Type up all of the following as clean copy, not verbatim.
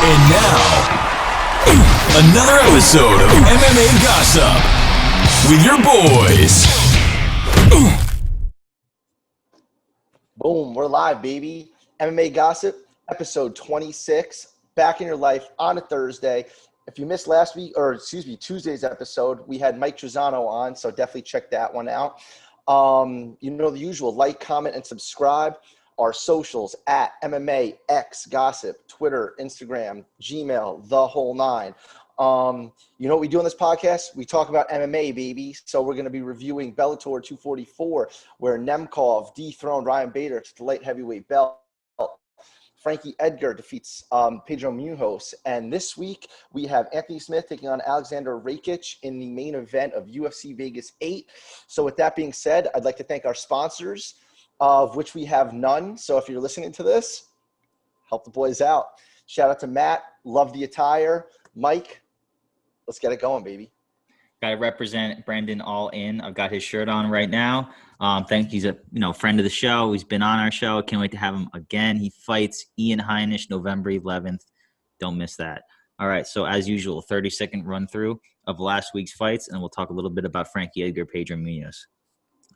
And now, another episode of MMA Gossip with your boys. Boom, we're live, baby. MMA Gossip, episode 26, back in your life on a Thursday. If you missed Tuesday's episode, we had Mike Trezano on, so definitely check that one out. You know the usual, like, comment, and subscribe. Our socials at MMA X Gossip, Twitter, Instagram, Gmail, the whole nine. You know what we do on this podcast? We talk about MMA, baby. So we're going to be reviewing Bellator 244, where Nemkov dethroned Ryan Bader to the light heavyweight belt. Frankie Edgar defeats Pedro Munhoz. And this week, we have Anthony Smith taking on Alexander Rakic in the main event of UFC Vegas 8. So with that being said, I'd like to thank our sponsors, of which we have none. So if you're listening to this, help the boys out. Shout out to Matt. Love the attire. Mike, let's get it going, baby. Got to represent Brendan all in. I've got his shirt on right now. He's a friend of the show. He's been on our show. Can't wait to have him again. He fights Ian Heinisch November 11th. Don't miss that. All right, so as usual, 30-second run-through of last week's fights, and we'll talk a little bit about Frankie Edgar, Pedro Munhoz.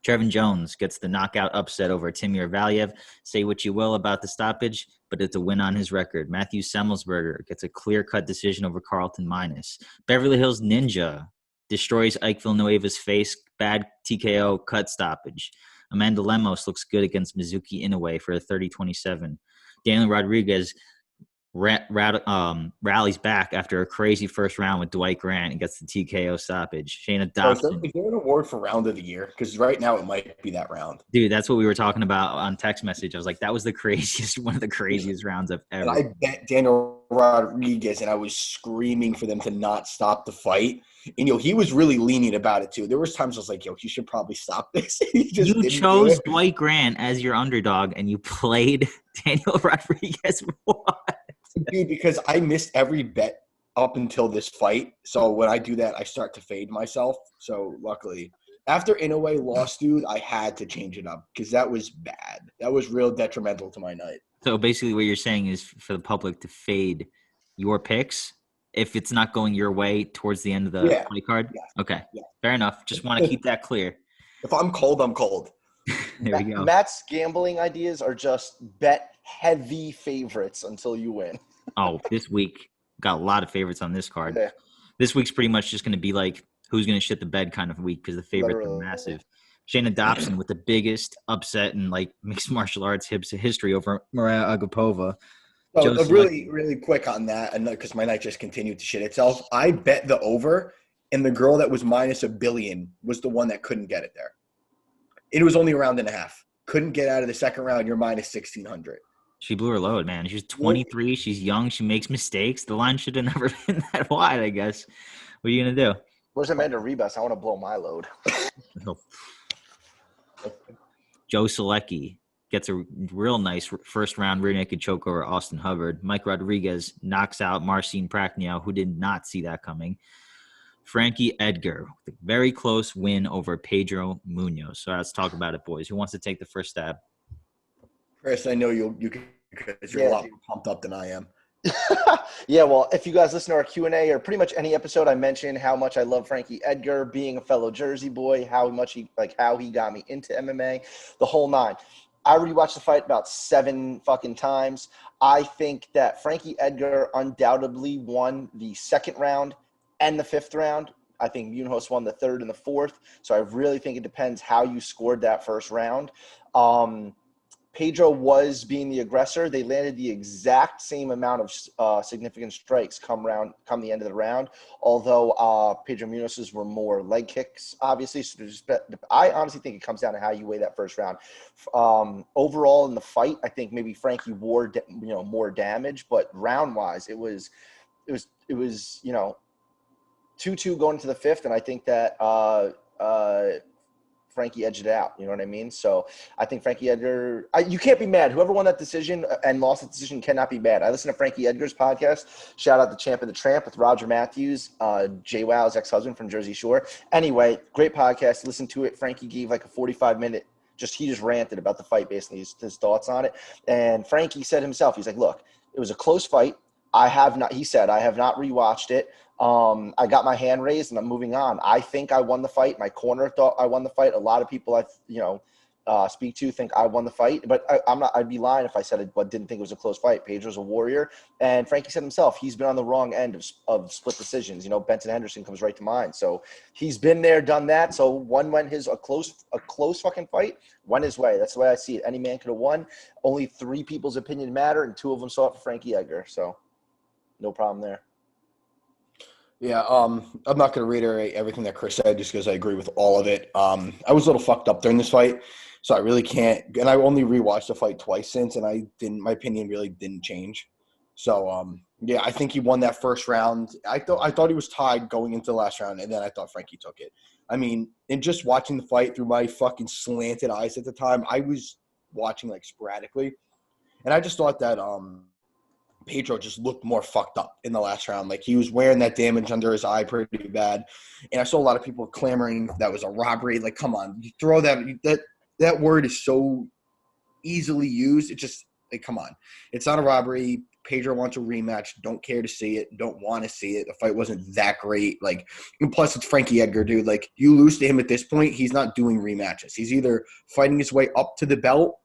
Trevin Jones gets the knockout upset over Timur Valiev. Say what you will about the stoppage, but it's a win on his record. Matthew Semmelsberger gets a clear-cut decision over Carlton Minus. Beverly Hills Ninja destroys Ike Villanueva's face. Bad TKO cut stoppage. Amanda Lemos looks good against Mizuki Inoue for a 30-27. Daniel Rodriguez rallies back after a crazy first round with Dwight Grant and gets the TKO stoppage. Shayna Dobson. Is there an award for round of the year? Because right now it might be that round. Dude, that's what we were talking about on text message. I was like, that was the craziest, one of the craziest rounds I've ever. And I bet Daniel Rodriguez, and I was screaming for them to not stop the fight. And, he was really lenient about it, too. There was times I was like, you should probably stop this. You chose Dwight Grant as your underdog, and you played Daniel Rodriguez. What? Dude, because I missed every bet up until this fight. So when I do that, I start to fade myself. So luckily, after Inoue lost, dude, I had to change it up because that was bad. That was real detrimental to my night. So basically what you're saying is for the public to fade your picks if it's not going your way towards the end of the play card? Yeah. Okay, fair enough. Just want to keep that clear. If I'm cold, I'm cold. There we go. Matt's gambling ideas are just bet heavy favorites until you win. Oh, this week got a lot of favorites on this card. Yeah. This week's pretty much just going to be like who's going to shit the bed kind of week because the favorites are massive. Shayna Dobson with the biggest upset in mixed martial arts history over Maria Agapova. So really quick on that, and because my night just continued to shit itself, I bet the over, and the girl that was minus $1 billion was the one that couldn't get it there. It was only a round and a half. Couldn't get out of the second round. You're minus 1,600. She blew her load, man. She's 23. She's young. She makes mistakes. The line should have never been that wide, I guess. What are you going to do? Where's Amanda Ribas? I want to blow my load. Joe Selecki gets a real nice first-round rear naked choke over Austin Hubbard. Mike Rodriguez knocks out Marcin Prachnio, who did not see that coming. Frankie Edgar with a very close win over Pedro Munhoz. So let's talk about it, boys. Who wants to take the first stab? Chris, I know you can because you're a lot more pumped up than I am. Yeah, well, if you guys listen to our Q&A or pretty much any episode, I mentioned how much I love Frankie Edgar, being a fellow Jersey boy, how he got me into MMA, the whole nine. I already watched the fight about 7 fucking times. I think that Frankie Edgar undoubtedly won the second round and the 5th round. I think Munhoz won the 3rd and the 4th. So I really think it depends how you scored that first round. Pedro was being the aggressor. They landed the exact same amount of significant strikes come the end of the round, although Pedro Munhoz's were more leg kicks, obviously. So I honestly think it comes down to how you weigh that first round. Overall in the fight, I think maybe Frankie wore more damage, but round-wise, it was 2-2 going into the 5th, and I think that Frankie edged it out. You know what I mean? So I think Frankie Edgar, you can't be mad. Whoever won that decision and lost the decision cannot be mad. I listened to Frankie Edgar's podcast. Shout out to Champ and the Tramp with Roger Matthews, JWoww's ex-husband from Jersey Shore. Anyway, great podcast. Listen to it. Frankie gave like a 45-minute, he just ranted about the fight, basically his thoughts on it. And Frankie said himself, he's like, look, it was a close fight. I have not. He said I have not rewatched it. I got my hand raised and I'm moving on. I think I won the fight. My corner thought I won the fight. A lot of people speak to think I won the fight, but I'm not. I'd be lying if I said it, but didn't think it was a close fight. Pedro's a warrior, and Frankie said himself he's been on the wrong end of split decisions. You know, Benson Henderson comes right to mind. So he's been there, done that. So one went a close fucking fight went his way. That's the way I see it. Any man could have won. Only 3 people's opinion matter, and 2 of them saw it for Frankie Edgar. So no problem there. Yeah, I'm not going to reiterate everything that Chris said just because I agree with all of it. I was a little fucked up during this fight, so I really can't. And I only rewatched the fight twice since, and my opinion really didn't change. So, yeah, I think he won that first round. I thought he was tied going into the last round, and then I thought Frankie took it. I mean, in just watching the fight through my fucking slanted eyes at the time, I was watching like sporadically, and I just thought that Pedro just looked more fucked up in the last round. Like, he was wearing that damage under his eye pretty bad. And I saw a lot of people clamoring that was a robbery. Like, come on, you throw that word is so easily used. It just, like, come on. It's not a robbery. Pedro wants a rematch. Don't care to see it. Don't want to see it. The fight wasn't that great. Like, and plus it's Frankie Edgar, dude. Like, you lose to him at this point, he's not doing rematches. He's either fighting his way up to the belt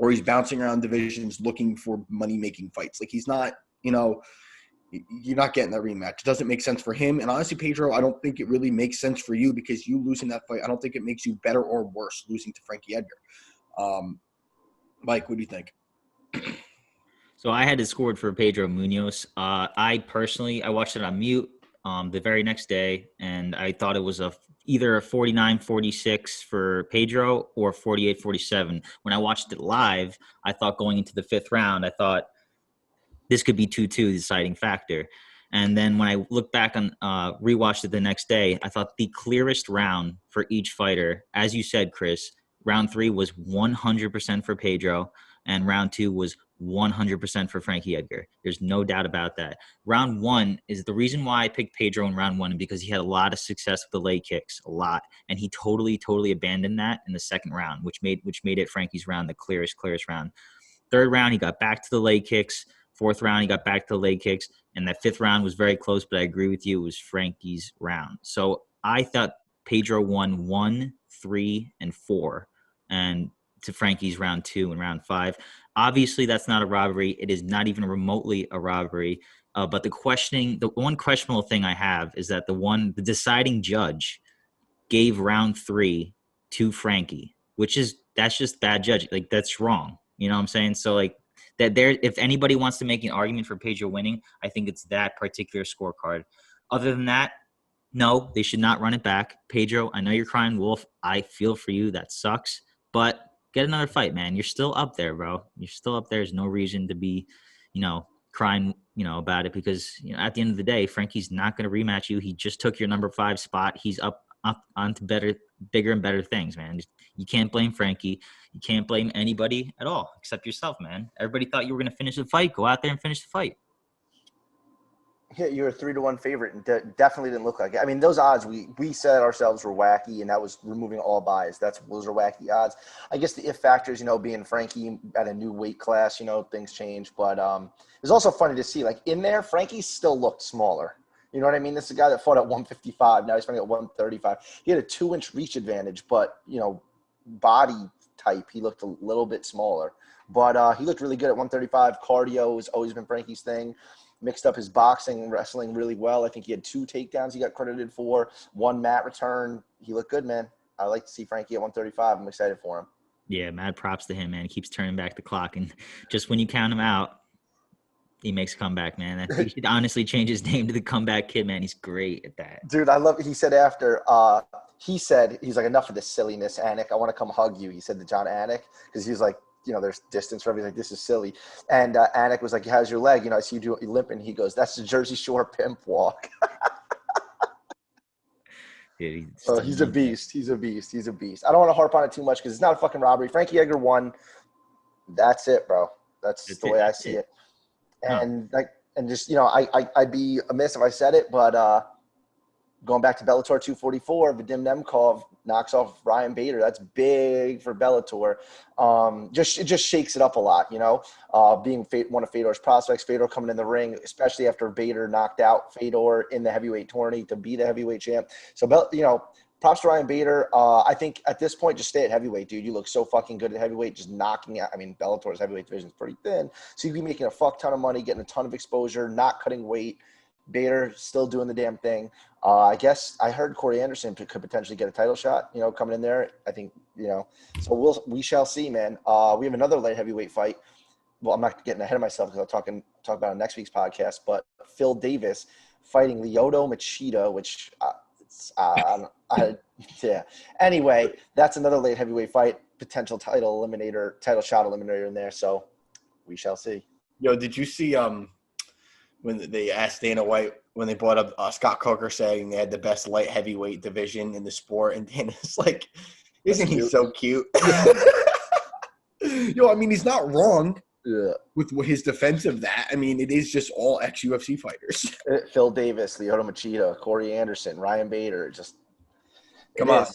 or he's bouncing around divisions looking for money-making fights. Like, he's not, you're not getting that rematch. It doesn't make sense for him. And honestly, Pedro, I don't think it really makes sense for you because you losing that fight, I don't think it makes you better or worse losing to Frankie Edgar. Mike, what do you think? So I had it scored for Pedro Munhoz. I watched it on mute the very next day, and I thought it was either a 49-46 for Pedro or 48-47. When I watched it live, I thought going into the 5th round, I thought this could be 2-2, the deciding factor. And then when I looked back on rewatched it the next day, I thought the clearest round for each fighter, as you said, Chris, round 3 was 100% for Pedro, and round 2 was 100% for Frankie Edgar. There's no doubt about that. Round 1 is the reason why I picked Pedro in round 1, because he had a lot of success with the leg kicks, a lot, and he totally abandoned that in the 2nd round, which made it Frankie's round the clearest round. 3rd round, he got back to the leg kicks. 4th round, he got back to the leg kicks, and that 5th round was very close. But I agree with you; it was Frankie's round. So I thought Pedro won 1, 3, and 4, and to Frankie's round 2 and round 5. Obviously, that's not a robbery. It is not even remotely a robbery. But the one questionable thing I have is that the deciding judge gave round 3 to Frankie, that's just bad judging. Like, that's wrong. You know what I'm saying? So, like, if anybody wants to make an argument for Pedro winning, I think it's that particular scorecard. Other than that, no, they should not run it back. Pedro, I know you're crying wolf. I feel for you. That sucks. But get another fight, man. You're still up there, bro. You're still up there. There's no reason to be, crying, about it because, at the end of the day, Frankie's not going to rematch you. He just took your number 5 spot. He's up onto bigger and better things, man. You can't blame Frankie. You can't blame anybody at all except yourself, man. Everybody thought you were going to finish the fight. Go out there and finish the fight. Yeah, you're a 3-1 favorite, and definitely didn't look like it. I mean, those odds we said ourselves were wacky, and that was removing all bias. Those are wacky odds. I guess the if factors, being Frankie at a new weight class, things change. But it's also funny to see, like, in there, Frankie still looked smaller. You know what I mean? This is a guy that fought at 155. Now he's fighting at 135. He had a 2-inch reach advantage, but body type, he looked a little bit smaller. But he looked really good at 135. Cardio has always been Frankie's thing. Mixed up his boxing and wrestling really well. I think he had 2 takedowns he got credited for, 1 mat return. He looked good, man. I like to see Frankie at 135. I'm excited for him. Yeah, mad props to him, man. He keeps turning back the clock. And just when you count him out, he makes a comeback, man. He should honestly change his name to the Comeback Kid, man. He's great at that. Dude, I love it. He said after he's like, enough of this silliness, Anik. I want to come hug you. He said to John Anik because he's like, there's distance for everything. Like, this is silly. And Anik was like, how's your leg? I see you limping. He goes, that's the Jersey Shore pimp walk. Dude, he's a beast. He's a beast. I don't want to harp on it too much because it's not a fucking robbery. Frankie Edgar won. That's it, bro. That's the way I see it. And I'd be amiss if I said it, but going back to Bellator 244, Vadim Nemkov knocks off Ryan Bader. That's big for Bellator. It just shakes it up a lot, being one of Fedor's prospects. Fedor coming in the ring, especially after Bader knocked out Fedor in the heavyweight tourney to be the heavyweight champ. So, props to Ryan Bader. I think at this point, just stay at heavyweight, dude. You look so fucking good at heavyweight, just knocking out. I mean, Bellator's heavyweight division is pretty thin, so you'd be making a fuck ton of money, getting a ton of exposure, not cutting weight. Bader still doing the damn thing. I guess I heard Corey Anderson could potentially get a title shot, coming in there. I think, so we shall see, man. We have another light heavyweight fight. Well, I'm not getting ahead of myself because I'll talk about it on next week's podcast, but Phil Davis fighting Lyoto Machida, which yeah. Anyway, that's another late heavyweight fight, potential title shot eliminator in there. So we shall see. Yo, did you see, when they asked Dana White, when they brought up Scott Coker saying they had the best light heavyweight division in the sport, and Dana's like, isn't he so cute? Yo, I mean, he's not wrong with his defense of that. I mean, it is just all ex-UFC fighters. Phil Davis, Lyoto Machida, Corey Anderson, Ryan Bader, just – Come on.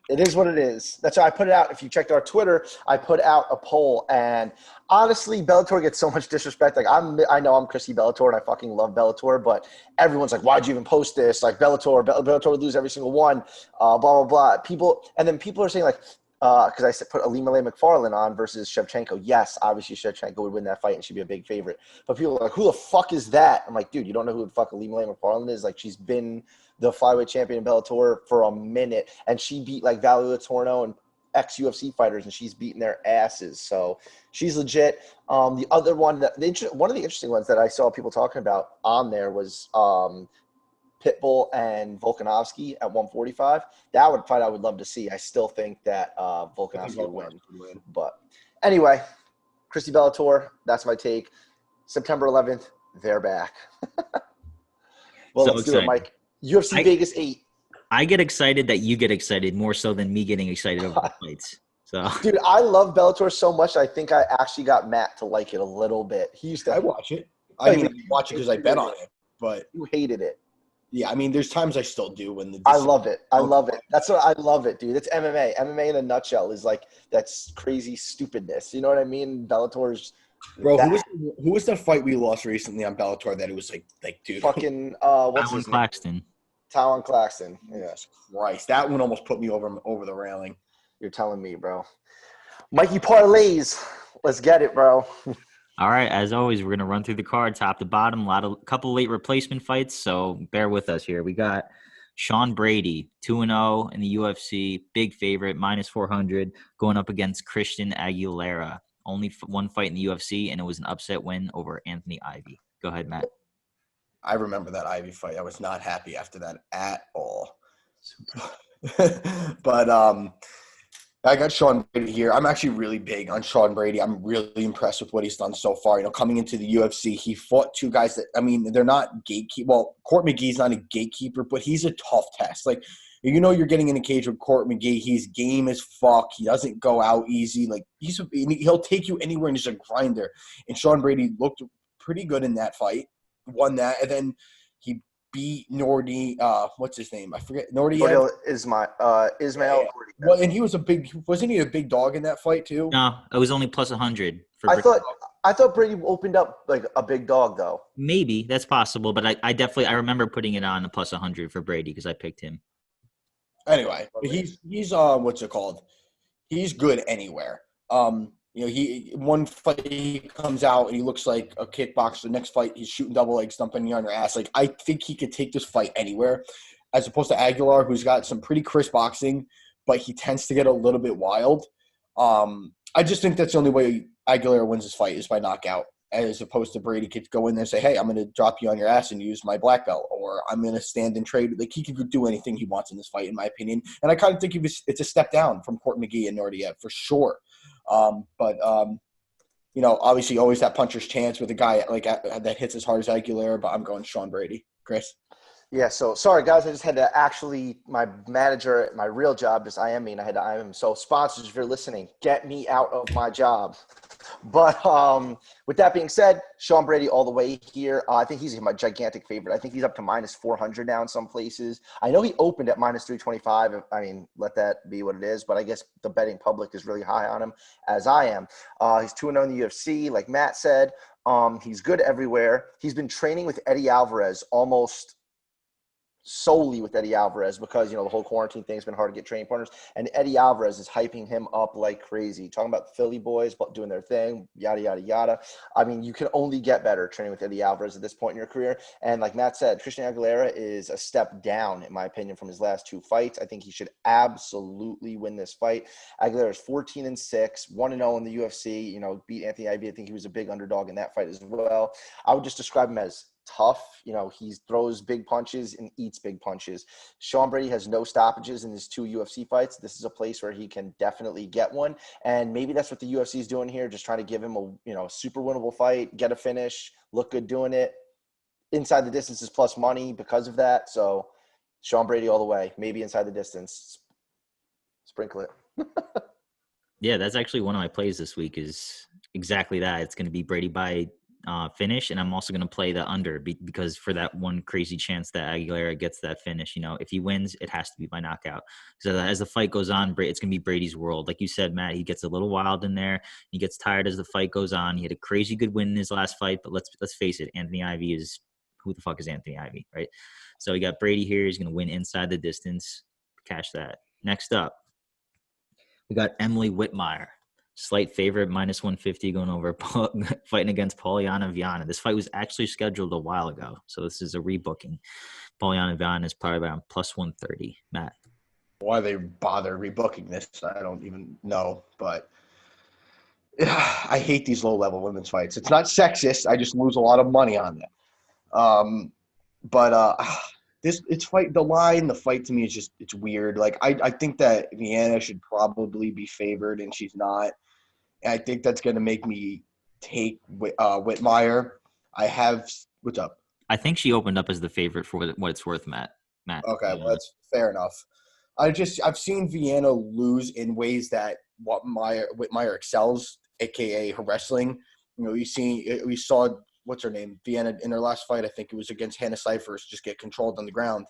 It is what it is. That's why I put it out. If you checked our Twitter, I put out a poll. And honestly, Bellator gets so much disrespect. Like I know I'm Chrissy Bellator and I fucking love Bellator, but everyone's like, why'd you even post this? Like Bellator would lose every single one. Blah, blah, blah. People are saying like, because I put Alimale McFarlane on versus Shevchenko. Yes, obviously Shevchenko would win that fight and she'd be a big favorite. But people are like, who the fuck is that? I'm like, dude, you don't know who the fuck Alimale McFarlane is? Like, she's been the flyweight champion in Bellator for a minute, and she beat like Valerie Torno and ex-UFC fighters, and she's beating their asses. So she's legit. The other one, one of the interesting ones that I saw people talking about on there was Pitbull and Volkanovski at 145. That would fight I would love to see. I still think that Volkanovski would win. But anyway, Christy Bellator, that's my take. September 11th, they're back. Well, So let's excited. do it, Mike. UFC Vegas 8. I get excited that you get excited more so than me getting excited over the fights. So, Dude, I love Bellator so much. I think I actually got Matt to like it a little bit. He used to. I watch it. I watch it because I bet on it. But you hated it. yeah, I mean, there's times I still do when the. I love it. I love it. That's what I love it, dude. It's MMA. MMA in a nutshell is like that's crazy stupidness. You know what I mean? Bellator's. Bro, who was the fight we lost recently on Bellator that it was like dude? Fucking what's his name? Claxton. Talon Claxton. Yes. Christ, that one almost put me over the railing. You're telling me, bro. Mikey Parlays. Let's get it, bro. All right, as always, we're going to run through the card top to bottom. Couple late replacement fights, so bear with us here. We got Sean Brady, 2-0 in the UFC, big favorite, minus 400, going up against Christian Aguilera. Only one fight in the UFC, and it was an upset win over Anthony Ivy. Go ahead, Matt. I remember that Ivy fight. I was not happy after that at all. But I got Sean Brady here. I'm actually really big on Sean Brady. I'm really impressed with what he's done so far. Coming into the UFC, he fought two guys that, I mean, they're not gatekeeper. Well, Court McGee's not a gatekeeper, but he's a tough test. Like, you're getting in a cage with Court McGee. He's game as fuck. He doesn't go out easy. Like, he'll take you anywhere, and he's a grinder. And Sean Brady looked pretty good in that fight. Won that, and then he beat Nordi. What's his name? I forget. Nordi Ismail. Yeah. Well, and he was wasn't he a big dog in that fight too? No, it was only plus 100. I thought Brady opened up like a big dog though. Maybe that's possible, but I remember putting it on a plus 100 for Brady because I picked him. Anyway, he's what's it called? He's good anywhere. He one fight he comes out and he looks like a kickboxer. The next fight he's shooting double leg, stumping you on your ass. Like, I think he could take this fight anywhere, as opposed to Aguilar, who's got some pretty crisp boxing, but he tends to get a little bit wild. I just think that's the only way Aguilar wins this fight is by knockout, as opposed to Brady could go in there and say, hey, I'm going to drop you on your ass and use my black belt, or I'm going to stand and trade. Like, he could do anything he wants in this fight, in my opinion. And I kind of think it's a step down from Court McGee and Nordiev for sure. Obviously always that puncher's chance with a guy like that hits as hard as Aguilera, but I'm going Sean Brady. Chris? Yeah, so sorry guys, I just had to my manager at my real job is I am. So sponsors, if you're listening, get me out of my job. But with that being said, Sean Brady all the way here. I think he's my gigantic favorite. I think he's up to minus 400 now in some places. I know he opened at minus 325. I mean, let that be what it is. But I guess the betting public is really high on him, as I am. He's 2-0 in the UFC, like Matt said. He's good everywhere. He's been training with Eddie Alvarez almost solely with Eddie Alvarez because, the whole quarantine thing has been hard to get training partners. And Eddie Alvarez is hyping him up like crazy. Talking about the Philly boys doing their thing, yada, yada, yada. I mean, you can only get better training with Eddie Alvarez at this point in your career. And like Matt said, Christian Aguilera is a step down, in my opinion, from his last 2 fights. I think he should absolutely win this fight. Aguilera is 14-6, 1-0 in the UFC, beat Anthony Ivy. I think he was a big underdog in that fight as well. I would just describe him as tough. He throws big punches and eats big punches. Sean Brady has no stoppages in his 2 UFC fights. This is a place where he can definitely get one. And maybe that's what the UFC is doing here, just trying to give him a super winnable fight, get a finish, look good doing it. Inside the distance is plus money because of that. So Sean Brady all the way, maybe inside the distance. Sprinkle it. Yeah, that's actually one of my plays this week is exactly that. It's going to be Brady by finish, and I'm also going to play the under because for that one crazy chance that Aguilera gets that finish, if he wins, it has to be by knockout. So as the fight goes on, it's going to be Brady's world. Like you said, Matt, he gets a little wild in there. He gets tired as the fight goes on. He had a crazy good win in his last fight, but let's face it, Anthony Ivy is who the fuck is Anthony Ivy, right? So we got Brady here. He's going to win inside the distance. Cash that. Next up, we got Emily Whitmire. Slight favorite, minus 150, going over fighting against Polyana Viana. This fight was actually scheduled a while ago, so this is a rebooking. Polyana Viana is probably around plus 130. Matt? Why they bother rebooking this, I don't even know. But I hate these low-level women's fights. It's not sexist. I just lose a lot of money on them. The fight to me is just, it's weird. Like, I think that Viana should probably be favored, and she's not. And I think that's going to make me take Whitmire. What's up? I think she opened up as the favorite for what it's worth, Matt. Okay, well, that's fair enough. I've seen Viana lose in ways that Whitmire excels, aka her wrestling. We saw what's her name, Viana, in her last fight. I think it was against Hannah Cifers, just get controlled on the ground.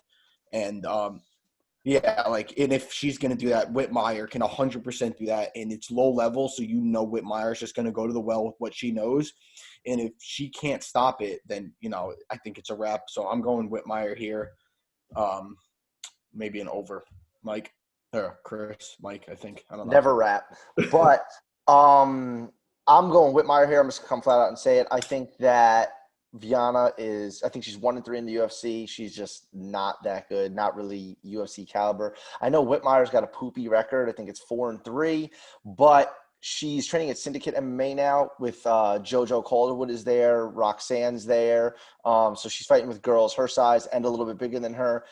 And and if she's going to do that, Whitmire can 100% do that. And it's low level, so Whitmire is just going to go to the well with what she knows. And if she can't stop it, then, I think it's a wrap. So I'm going Whitmire here. Maybe an over. Mike or Chris, Mike, I think. I don't know. Never wrap. But I'm going Whitmire here. I'm just going to come flat out and say it. I think that Viana I think she's 1-3 in the UFC. She's just not that good, not really UFC caliber. I know Whitmire's got a poopy record. I think it's 4-3, but she's training at Syndicate MMA now with JoJo Calderwood is there, Roxanne's there. So she's fighting with girls her size and a little bit bigger than her.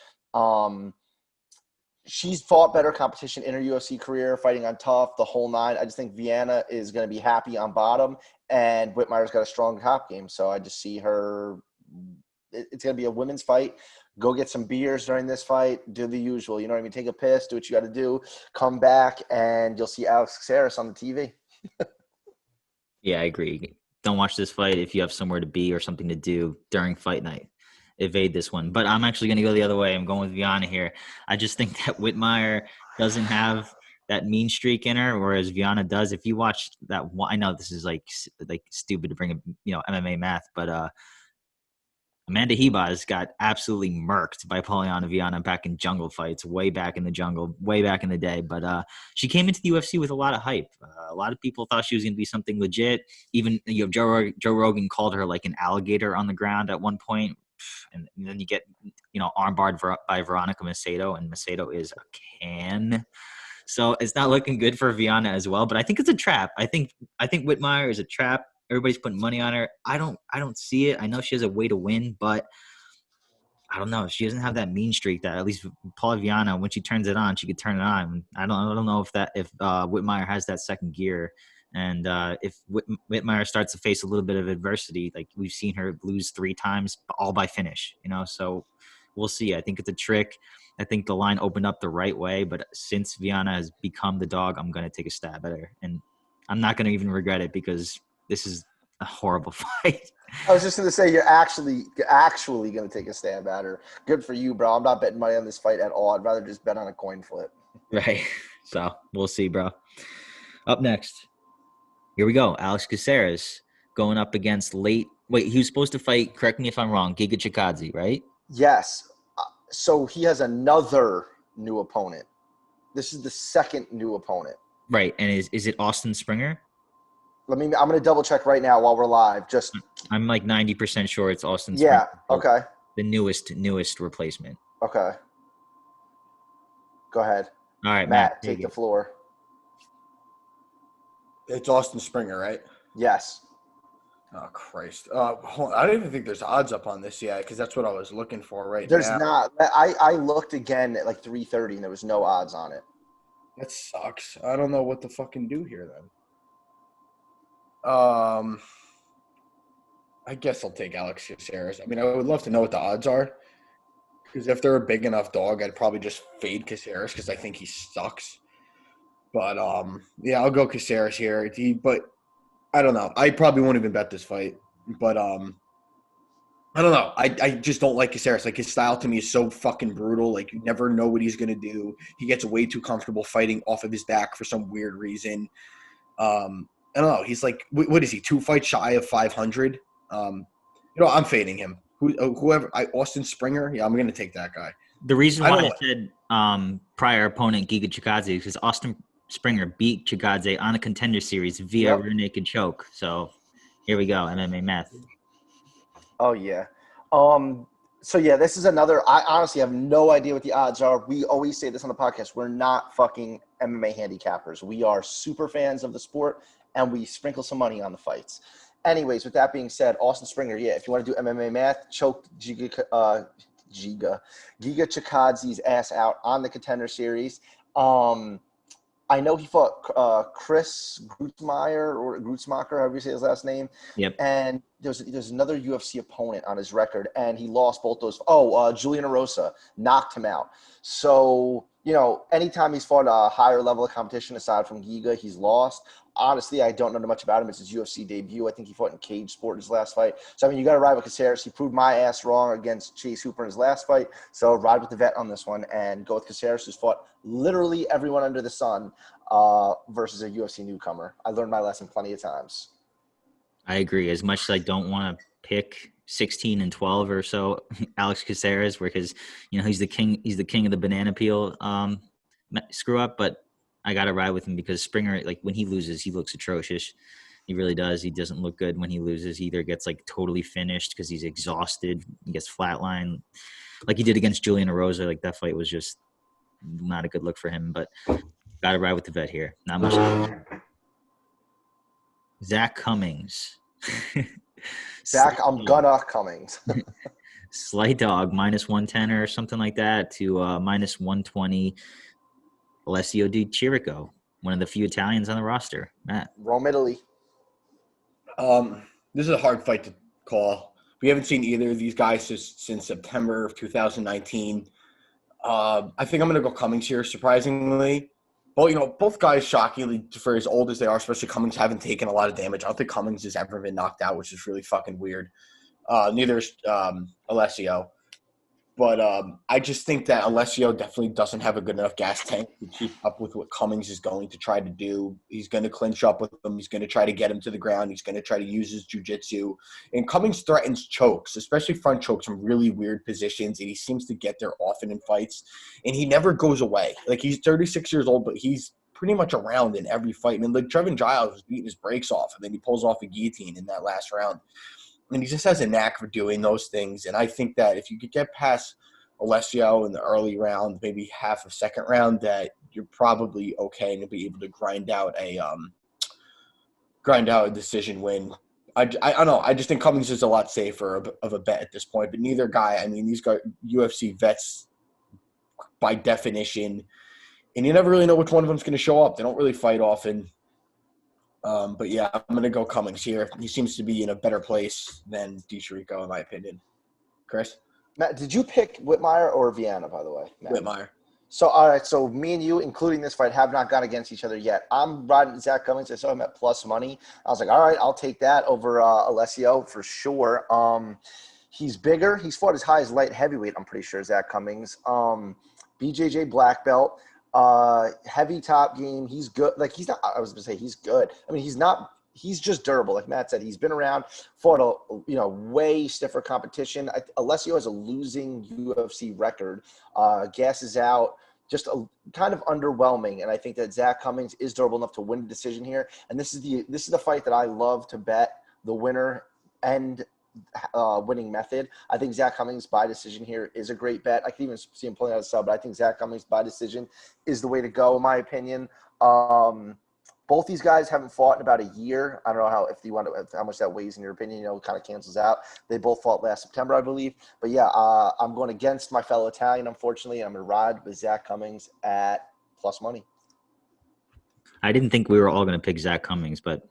She's fought better competition in her UFC career, fighting on tough, the whole nine. I just think Viana is going to be happy on bottom, and Whitmire's got a strong top game. So I just see her – it's going to be a women's fight. Go get some beers during this fight. Do the usual. You know what I mean? Take a piss. Do what you got to do. Come back, and you'll see Alex Caceres on the TV. Yeah, I agree. Don't watch this fight if you have somewhere to be or something to do during fight night. Evade this one. But I'm actually going to go the other way. I'm going with Viana here. I just think that Whitmire doesn't have that mean streak in her, whereas Viana does. If you watch that one, I know this is like stupid to bring up, MMA math, but Amanda Hebas got absolutely murked by Polyana Viana back in jungle fights, way back in the jungle, way back in the day. But she came into the UFC with a lot of hype. A lot of people thought she was going to be something legit. Even Joe Rogan called her like an alligator on the ground at one point. And then you get, armbarred by Veronica Macedo, and Macedo is a can. So it's not looking good for Viana as well. But I think it's a trap. I think Whitmire is a trap. Everybody's putting money on her. I don't see it. I know she has a way to win, but I don't know. She doesn't have that mean streak that at least Paula Viana, when she turns it on, she could turn it on. I don't know if Whitmire has that second gear. And if Whitmire starts to face a little bit of adversity, like we've seen her lose 3 times, all by finish, so we'll see. I think it's a trick. I think the line opened up the right way, but since Viana has become the dog, I'm going to take a stab at her. And I'm not going to even regret it because this is a horrible fight. I was just going to say, you're actually going to take a stab at her. Good for you, bro. I'm not betting money on this fight at all. I'd rather just bet on a coin flip. Right. So we'll see, bro. Up next, here we go. Alex Caceres going up against he was supposed to fight, correct me if I'm wrong, Giga Chikadze, right? Yes. So he has another new opponent. This is the second new opponent. Right. And is it Austin Springer? I'm going to double check right now while we're live. I'm like 90% sure it's Austin Springer. Yeah. Okay. The newest replacement. Okay. Go ahead. All right, Matt, take the floor. It's Austin Springer, right? Yes. Oh, Christ. Hold on. I don't even think there's odds up on this yet because that's what I was looking for right There's now. not. I looked again at like 3:30 and there was no odds on it. That sucks. I don't know what to fucking do here then. I guess I'll take Alex Caceres. I mean, I would love to know what the odds are because if they're a big enough dog, I'd probably just fade Caceres because I think he sucks. But, yeah, I'll go Caceres here. But I don't know. I probably won't even bet this fight. But, I don't know. I just don't like Caceres. Like, his style to me is so fucking brutal. Like, you never know what he's going to do. He gets way too comfortable fighting off of his back for some weird reason. I don't know. He's like, what is he, 2 fights shy of 500? I'm fading him. Austin Springer? Yeah, I'm going to take that guy. The reason why I said prior opponent Giga Chikadze is because Austin Springer beat Chikadze on a contender series via rear naked choke. So here we go, MMA math. Oh, yeah. So, yeah, this is another – I honestly have no idea what the odds are. We always say this on the podcast. We're not fucking MMA handicappers. We are super fans of the sport, and we sprinkle some money on the fights. Anyways, with that being said, Austin Springer, yeah, if you want to do MMA math, choked Giga Chikadze's ass out on the contender series. I know he fought Chris Grutzmacher, however you say his last name. Yep. And there's another UFC opponent on his record, and he lost both those. Julian Erosa knocked him out. So, anytime he's fought a higher level of competition aside from Giga, he's lost. Honestly, I don't know much about him. It's his UFC debut. I think he fought in Cage Sport in his last fight. So, you got to ride with Caceres. He proved my ass wrong against Chase Hooper in his last fight. So, ride with the vet on this one and go with Caceres, who's fought literally everyone under the sun versus a UFC newcomer. I learned my lesson plenty of times. I agree. As much as I don't want to pick 16 and 12 or so Alex Caceres, because he's the king of the banana peel screw up, but I gotta ride with him because Springer, like, when he loses, he looks atrocious. He really does. He doesn't look good when he loses. He either gets like totally finished because he's exhausted, he gets flatlined like he did against Julian Erosa. Like, that fight was just not a good look for him, but gotta ride with the vet here. Not much. Zach Cummings. Zach, I'm gonna Cummings. Slight dog, -110 or something like that to -120. Alessio Di Chirico, one of the few Italians on the roster. Matt. Rome, Italy. This is a hard fight to call. We haven't seen either of these guys since September of 2019. I think I'm going to go Cummings here, surprisingly. But, both guys, shockingly, for as old as they are, especially Cummings, haven't taken a lot of damage. I don't think Cummings has ever been knocked out, which is really fucking weird. Neither is Alessio. But I just think that Alessio definitely doesn't have a good enough gas tank to keep up with what Cummings is going to try to do. He's going to clinch up with him. He's going to try to get him to the ground. He's going to try to use his jiu-jitsu. And Cummings threatens chokes, especially front chokes from really weird positions, and he seems to get there often in fights. And he never goes away. Like, he's 36 years old, but he's pretty much around in every fight. I mean, like, Trevin Giles was beating his brakes off, and then he pulls off a guillotine in that last round. And he just has a knack for doing those things. And I think that if you could get past Alessio in the early round, maybe half of second round, that you're probably okay and you'll be able to grind out a decision win. I don't know. I just think Cummings is a lot safer of a bet at this point. But neither guy, I mean, these guys, UFC vets by definition, and you never really know which one of them is going to show up. They don't really fight often. But yeah, I'm going to go Cummings here. He seems to be in a better place than DiCirico, in my opinion. Chris? Matt, did you pick Whitmire or Vienna, by the way? Matt? Whitmire. So, all right. So, me and you, including this fight, have not gone against each other yet. I'm riding Zach Cummings. I saw him at plus money. I was like, all right, I'll take that over Alessio for sure. He's bigger. He's fought as high as light heavyweight, I'm pretty sure, Zach Cummings. BJJ black belt. Heavy top game. He's good. Like, he's not – I was going to say he's good. I mean, he's not – he's just durable. Like Matt said, he's been around, fought a way stiffer competition. Alessio has a losing UFC record. Gasses out. Just kind of underwhelming, and I think that Zach Cummings is durable enough to win a decision here. And this is the fight that I love to bet the winner and winning method. I think Zach Cummings by decision here is a great bet. I can even see him pulling out a sub, but I think Zach Cummings by decision is the way to go, in my opinion. Both these guys haven't fought in about a year. I don't know how much that weighs in your opinion. Kind of cancels out. They both fought last September, I believe. But yeah, I'm going against my fellow Italian, unfortunately. I'm going to ride with Zach Cummings at plus money. I didn't think we were all going to pick Zach Cummings, but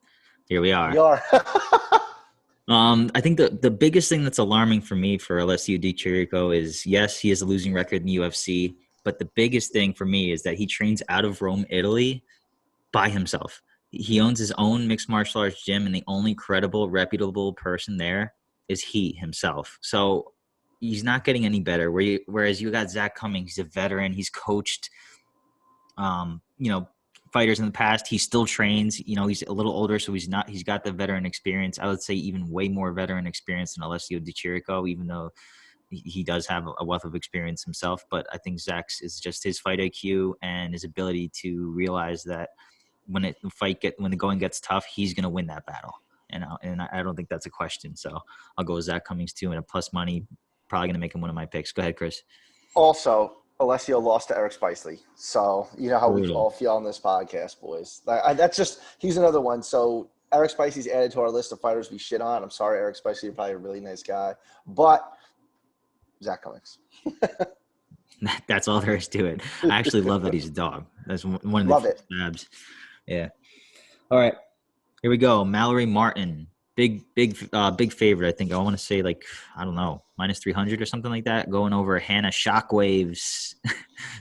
here we are. We are. I think the biggest thing that's alarming for me for Alessio Di Chirico is, yes, he has a losing record in the UFC, but the biggest thing for me is that he trains out of Rome, Italy, by himself. He owns his own mixed martial arts gym, and the only credible, reputable person there is he himself. So he's not getting any better. Whereas you got Zach Cummings, he's a veteran. He's coached, fighters in the past. He still trains. He's a little older, so he's got the veteran experience. I would say even way more veteran experience than Alessio Di Chirico, even though he does have a wealth of experience himself. But I think Zach's is just his fight IQ and his ability to realize that when the going gets tough, he's going to win that battle. And I don't think that's a question. So I'll go with Zach Cummings too, and a plus money, probably going to make him one of my picks. Go ahead, Chris. Also, Alessio lost to Eric Spicely. So you know how we all feel on this podcast, boys. He's another one. So Eric Spicely's added to our list of fighters we shit on. I'm sorry, Eric Spicely, you're probably a really nice guy. But Zach Cummings. That's all there is to it. I actually love that he's a dog. That's one of the love it. Abs. Yeah. All right. Here we go. Mallory Martin. Big favorite, I think. I want to say, I don't know, minus 300 or something like that. Going over Hannah Shockwaves.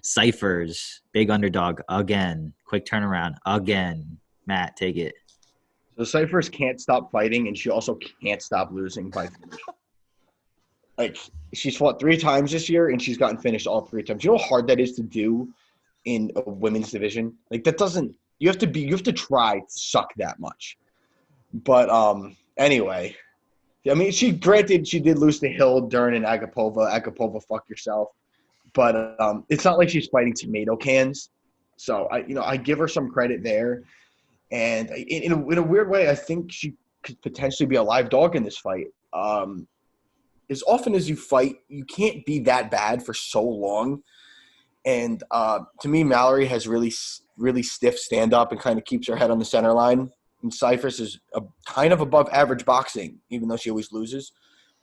Cyphers. Big underdog again. Quick turnaround again. Matt, take it. So Cyphers can't stop fighting, and she also can't stop losing by finish. She's fought 3 times this year, and she's gotten finished all 3 times. You know how hard that is to do in a women's division? That doesn't – you have to try to suck that much. But anyway, I mean, she did lose to Hill, Dern, and Agapova. Agapova, fuck yourself. But it's not like she's fighting tomato cans. So I give her some credit there. And in a weird way, I think she could potentially be a live dog in this fight. As often as you fight, you can't be that bad for so long. And to me, Mallory has really, really stiff stand-up and kind of keeps her head on the center line. And Cyphers is kind of above average boxing, even though she always loses.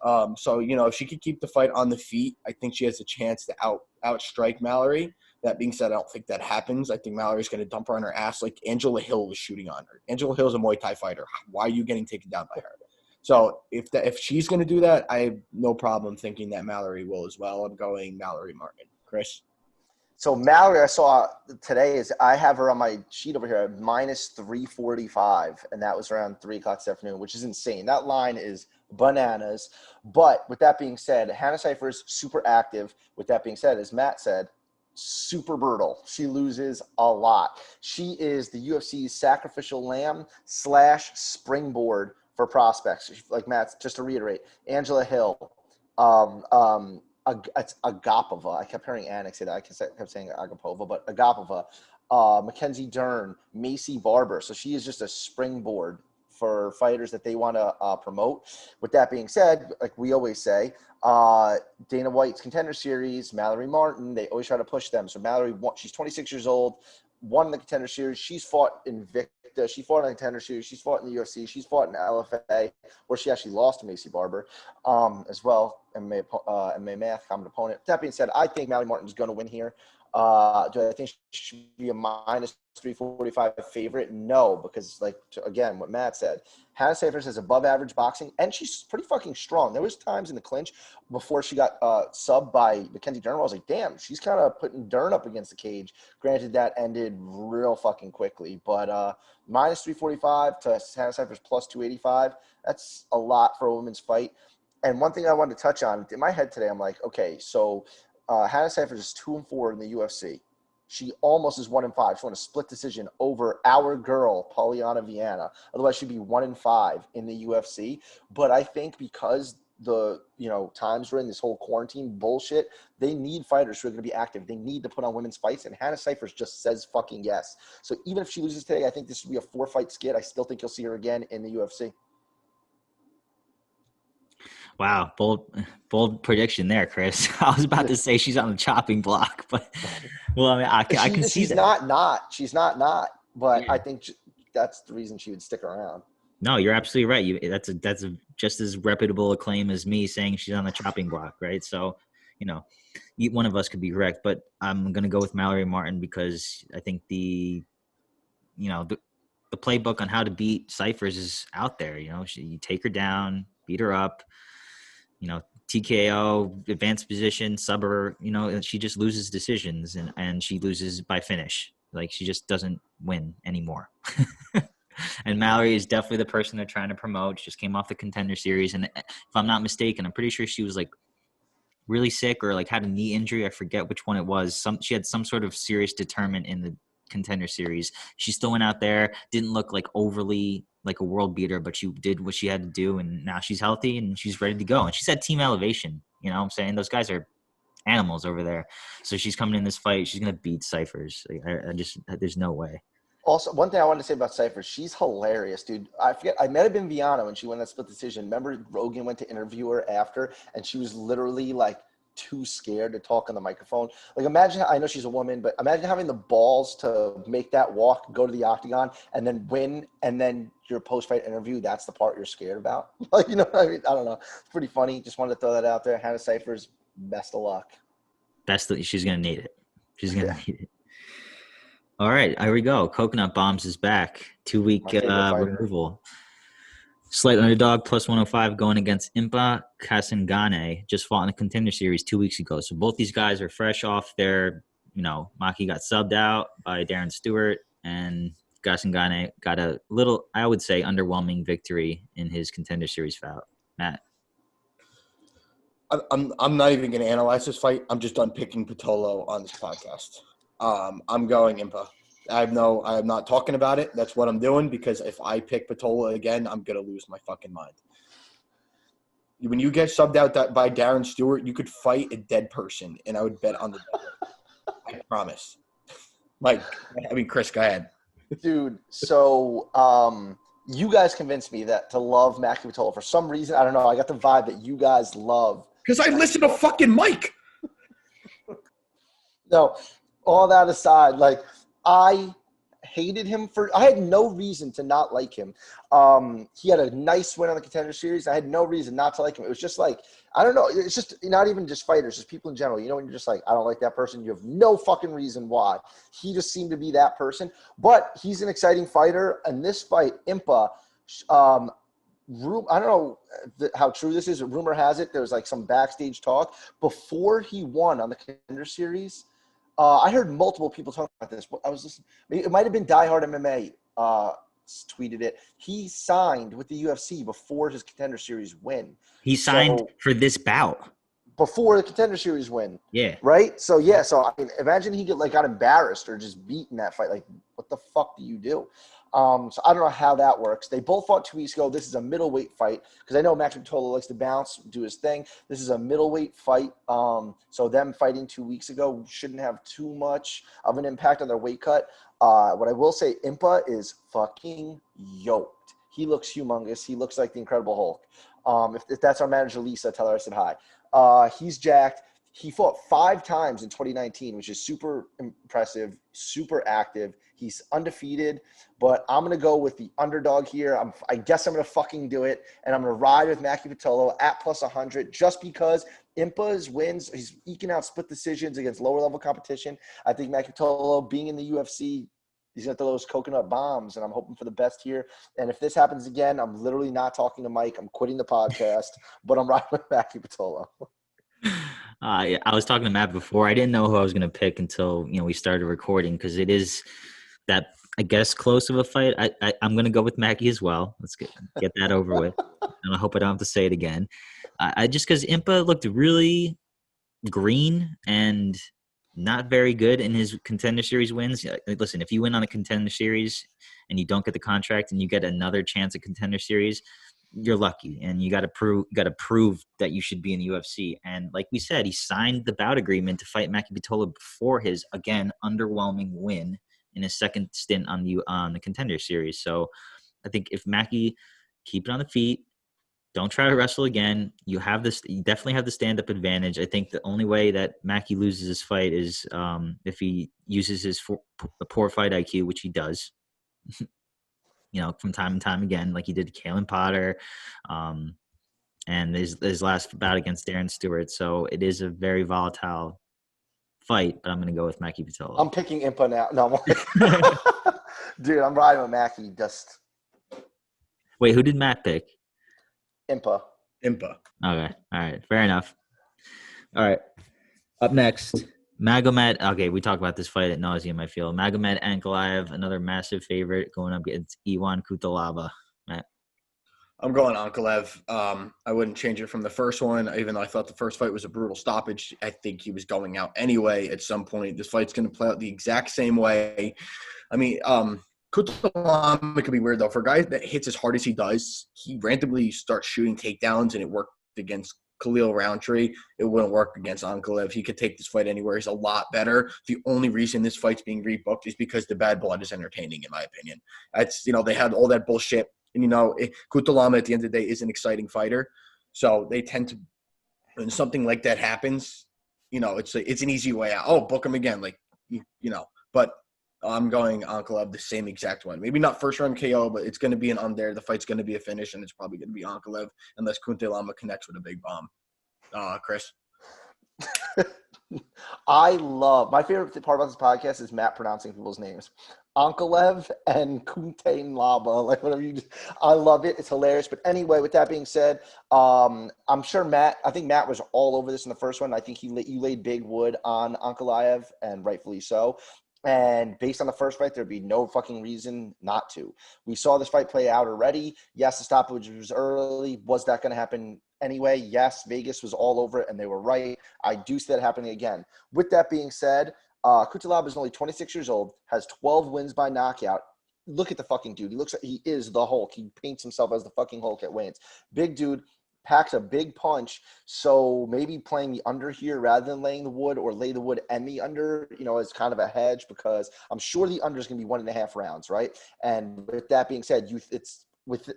So, if she could keep the fight on the feet, I think she has a chance to outstrike Mallory. That being said, I don't think that happens. I think Mallory's going to dump her on her ass like Angela Hill was shooting on her. Angela Hill's a Muay Thai fighter. Why are you getting taken down by her? So if she's going to do that, I have no problem thinking that Mallory will as well. I'm going Mallory Martin. Chris? So Mallory, I saw today I have her on my sheet over here at minus 345, and that was around 3 o'clock this afternoon, which is insane. That line is bananas. But with that being said, Hannah Cyphers super active. With that being said, as Matt said, super brutal. She loses a lot. She is the UFC's sacrificial lamb / springboard for prospects. Like Matt, just to reiterate, Angela Hill, it's Agapova. I kept hearing Anik say that. I kept saying Agapova, but Agapova, Mackenzie Dern, Macy Barber. So she is just a springboard for fighters that they want to promote. With that being said, like we always say, Dana White's Contender Series, Mallory Martin, they always try to push them. So Mallory, she's 26 years old, won the Contender Series. She's fought in Invicta. She fought in the Contender Series. She's fought in the UFC. She's fought in LFA, where she actually lost to Macy Barber as well. MMA math, common opponent. That being said, I think Mallory Martin is going to win here. Do I think she should be a minus 345 favorite? No, because again, what Matt said, Hannah Cifers has above average boxing, and she's pretty fucking strong. There was times in the clinch before she got subbed by Mackenzie Dern. I was like, damn, she's kind of putting Dern up against the cage. Granted, that ended real fucking quickly, but minus 345 to Hannah Cifers plus 285. That's a lot for a women's fight. And one thing I wanted to touch on in my head today, I'm like, okay, so Hannah Cifers is 2-4 in the UFC. She almost is 1-5. She won a split decision over our girl, Polyana Viana. Otherwise, she'd be 1-5 in the UFC. But I think because the times we're in, this whole quarantine bullshit, they need fighters who are going to be active. They need to put on women's fights, and Hannah Cifers just says fucking yes. So even if she loses today, I think this would be a 4-fight skid. I still think you'll see her again in the UFC. Wow, bold prediction there, Chris. I was about to say she's on the chopping block, but well, I mean, I can see she's that. She's not. But Yeah. I think that's the reason she would stick around. No, you're absolutely right. That's a just as reputable a claim as me saying she's on the chopping block, right? So, one of us could be correct, but I'm gonna go with Mallory Martin because I think the playbook on how to beat Cifers is out there. You take her down, beat her up. TKO, advanced position, sub her, she just loses decisions and she loses by finish. Like, she just doesn't win anymore. And Mallory is definitely the person they're trying to promote. She just came off the Contender Series. And if I'm not mistaken, I'm pretty sure she was like really sick or like had a knee injury. I forget which one it was. She had some sort of serious deterrent in the Contender Series. She still went out there, didn't look like overly like a world beater, but she did what she had to do, and now she's healthy and she's ready to go. And she's at Team Elevation. You know what I'm saying? Those guys are animals over there. So she's coming in this fight. She's going to beat Cifers. There's no way. Also, one thing I wanted to say about Cifers, she's hilarious, dude. I forget, I might have been Viana when she won that split decision. Remember Rogan went to interview her after, and she was literally like too scared to talk on the microphone. Like, imagine, I know she's a woman, but imagine having the balls to make that walk, go to the octagon, and then win, and then your post-fight interview, that's the part you're scared about. Like, you know what I mean? I don't know. It's pretty funny. Just wanted to throw that out there. Hannah Cifers, best of luck. She's going to need it. She's going to need it. All right, here we go. Coconut Bombs is back. 2-week removal. Slight underdog, plus 105, going against Impa Kasangane. Just fought in the Contender Series 2 weeks ago. So both these guys are fresh off their, Maki got subbed out by Darren Stewart, and Kasangane got a little, I would say, underwhelming victory in his Contender Series bout. Matt? I'm not even going to analyze this fight. I'm just done picking Patolo on this podcast. I'm going Impa. I'm not talking about it. That's what I'm doing, because if I pick Patola again, I'm going to lose my fucking mind. When you get subbed out by Darren Stewart, you could fight a dead person, and I would bet on the dead. I promise. Chris, go ahead. Dude, so you guys convinced me to love Maki Patola. For some reason, I don't know, I got the vibe that you guys love. Because I listen to fucking Mike. No, all that aside, like, I hated him I had no reason to not like him. He had a nice win on the Contender Series. I had no reason not to like him. It was just like, I don't know. It's just not even just fighters, just people in general. When you're just like, I don't like that person. You have no fucking reason why. He just seemed to be that person. But he's an exciting fighter. And this fight, Impa, I don't know how true this is. Rumor has it, there was like some backstage talk before he won on the Contender Series. I heard multiple people talking about this. I was listening. It might have been Die Hard MMA tweeted it. He signed with the UFC before his Contender Series win. He signed for this bout. Before the Contender Series win. Yeah. Right? So, yeah. So, I mean, imagine he got embarrassed or just beat in that fight. Like, what the fuck do you do? So I don't know how that works. They both fought 2 weeks ago. This is a middleweight fight because I know Max Matola likes to bounce, do his thing. This is a middleweight fight. So them fighting 2 weeks ago shouldn't have too much of an impact on their weight cut. What I will say, Impa is fucking yoked. He looks humongous. He looks like the Incredible Hulk. If that's our manager, Lisa, tell her I said hi. He's jacked. He fought 5 times in 2019, which is super impressive, super active. He's undefeated, but I'm going to go with the underdog here. I guess I'm going to fucking do it, and I'm going to ride with Maki Pitolo at plus 100 just because Impa's wins. He's eking out split decisions against lower-level competition. I think Maki Pitolo, being in the UFC, he's going to throw those coconut bombs, and I'm hoping for the best here. And if this happens again, I'm literally not talking to Mike. I'm quitting the podcast, but I'm riding with Maki Pitolo. Yeah, I was talking to Matt before. I didn't know who I was going to pick until we started recording because it is that, I guess, close of a fight. I'm going to go with Mackie as well. Let's get that over with. And I hope I don't have to say it again. I just because Impa looked really green and not very good in his Contender Series wins. Listen, if you win on a Contender Series and you don't get the contract and you get another chance at Contender Series, you're lucky, and you got to prove that you should be in the UFC. And like we said, he signed the bout agreement to fight Maki Pitolo before his again underwhelming win in his second stint on the Contender Series. So I think if Maki keep it on the feet, don't try to wrestle again. You definitely have the stand-up advantage. I think the only way that Maki loses this fight is if he uses his poor fight IQ, which he does. From time and time again, like he did to Kalen Potter, and his last bout against Darren Stewart. So it is a very volatile fight, but I'm going to go with Maki Pitolo. I'm picking Impa now. No, dude, I'm riding with Maki. Just wait, who did Matt pick? Impa. Okay, all right, fair enough. All right, up next. Magomed, okay, we talk about this fight at nauseum, I feel. Magomed Ankalaev, another massive favorite, going up against Ivan Cutelaba. Matt? I'm going Ankalaev. I wouldn't change it from the first one, even though I thought the first fight was a brutal stoppage. I think he was going out anyway at some point. This fight's going to play out the exact same way. I mean, Cutelaba could be weird, though. For a guy that hits as hard as he does, he randomly starts shooting takedowns, and it worked against Khalil Roundtree. It wouldn't work against Ankalaev. He could take this fight anywhere. He's a lot better. The only reason this fight's being rebooked is because the bad blood is entertaining, in my opinion. That's they had all that bullshit. And, Cutelaba at the end of the day is an exciting fighter. So they tend to, when something like that happens, it's an easy way out. Oh, book him again. But I'm going Ankalaev the same exact one. Maybe not first round KO, but it's going to be an under. The fight's going to be a finish, and it's probably going to be Ankalaev unless Cutelaba connects with a big bomb. Chris? My favorite part about this podcast is Matt pronouncing people's names. Ankalaev and Cutelaba, whatever I love it. It's hilarious. But anyway, with that being said, I'm sure I think Matt was all over this in the first one. I think you laid big wood on Ankalaev, and rightfully so. And based on the first fight, there'd be no fucking reason not to. We saw this fight play out already. Yes, the stoppage was early. Was that going to happen anyway? Yes, Vegas was all over it, and they were right. I do see that happening again. With that being said, Cutelaba is only 26 years old, has 12 wins by knockout. Look at the fucking dude. He looks like he is the Hulk. He paints himself as the fucking Hulk at weigh-ins. Big dude. Packs a big punch, so maybe playing the under here rather than laying the wood, or lay the wood and the under, as kind of a hedge, because I'm sure the under is going to be 1.5 rounds, right? And with that being said,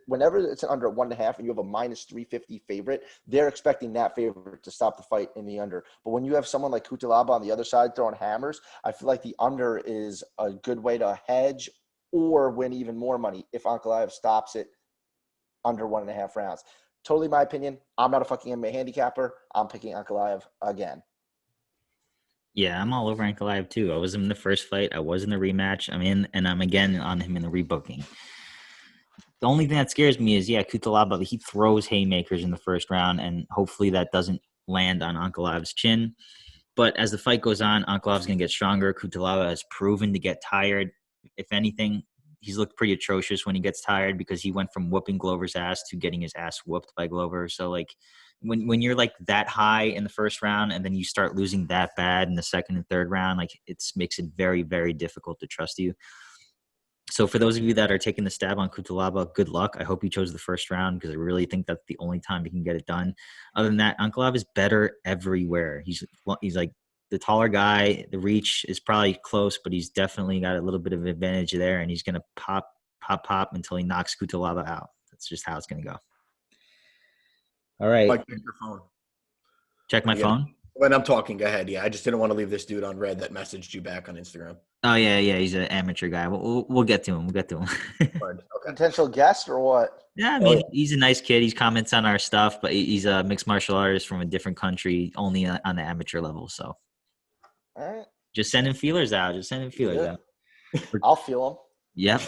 whenever it's an under at 1.5 and you have a minus 350 favorite, they're expecting that favorite to stop the fight in the under. But when you have someone like Cutelaba on the other side throwing hammers, I feel like the under is a good way to hedge or win even more money if Ankalaev stops it under 1.5 rounds. Totally my opinion. I'm not a fucking MMA handicapper. I'm picking Ankalaev again. Yeah, I'm all over Ankalaev too. I was in the first fight. I was in the rematch. I'm again on him in the rebooking. The only thing that scares me is, Cutelaba, he throws haymakers in the first round, and hopefully that doesn't land on Ankalaev's chin. But as the fight goes on, Ankalaev's going to get stronger. Cutelaba has proven to get tired. If anything, he's looked pretty atrocious when he gets tired, because he went from whooping Glover's ass to getting his ass whooped by Glover. So, when you're that high in the first round and then you start losing that bad in the second and third round, it makes it very, very difficult to trust you. So for those of you that are taking the stab on Cutelaba, good luck. I hope you chose the first round, because I really think that's the only time you can get it done. Other than that, Ankalaev is better everywhere. He's like the taller guy. The reach is probably close, but he's definitely got a little bit of advantage there, and he's going to pop until he knocks Cutelaba out. That's just how it's going to go. All right. Check your phone. Check my phone? When I'm talking, go ahead. Yeah, I just didn't want to leave this dude on red that messaged you back on Instagram. Oh yeah, he's an amateur guy. We'll get to him. Okay. Potential guest or what? Yeah, I mean, he's a nice kid. He comments on our stuff, but he's a mixed martial artist from a different country, only on the amateur level. So All right. just sending feelers out. Yeah. I'll feel him. Yep.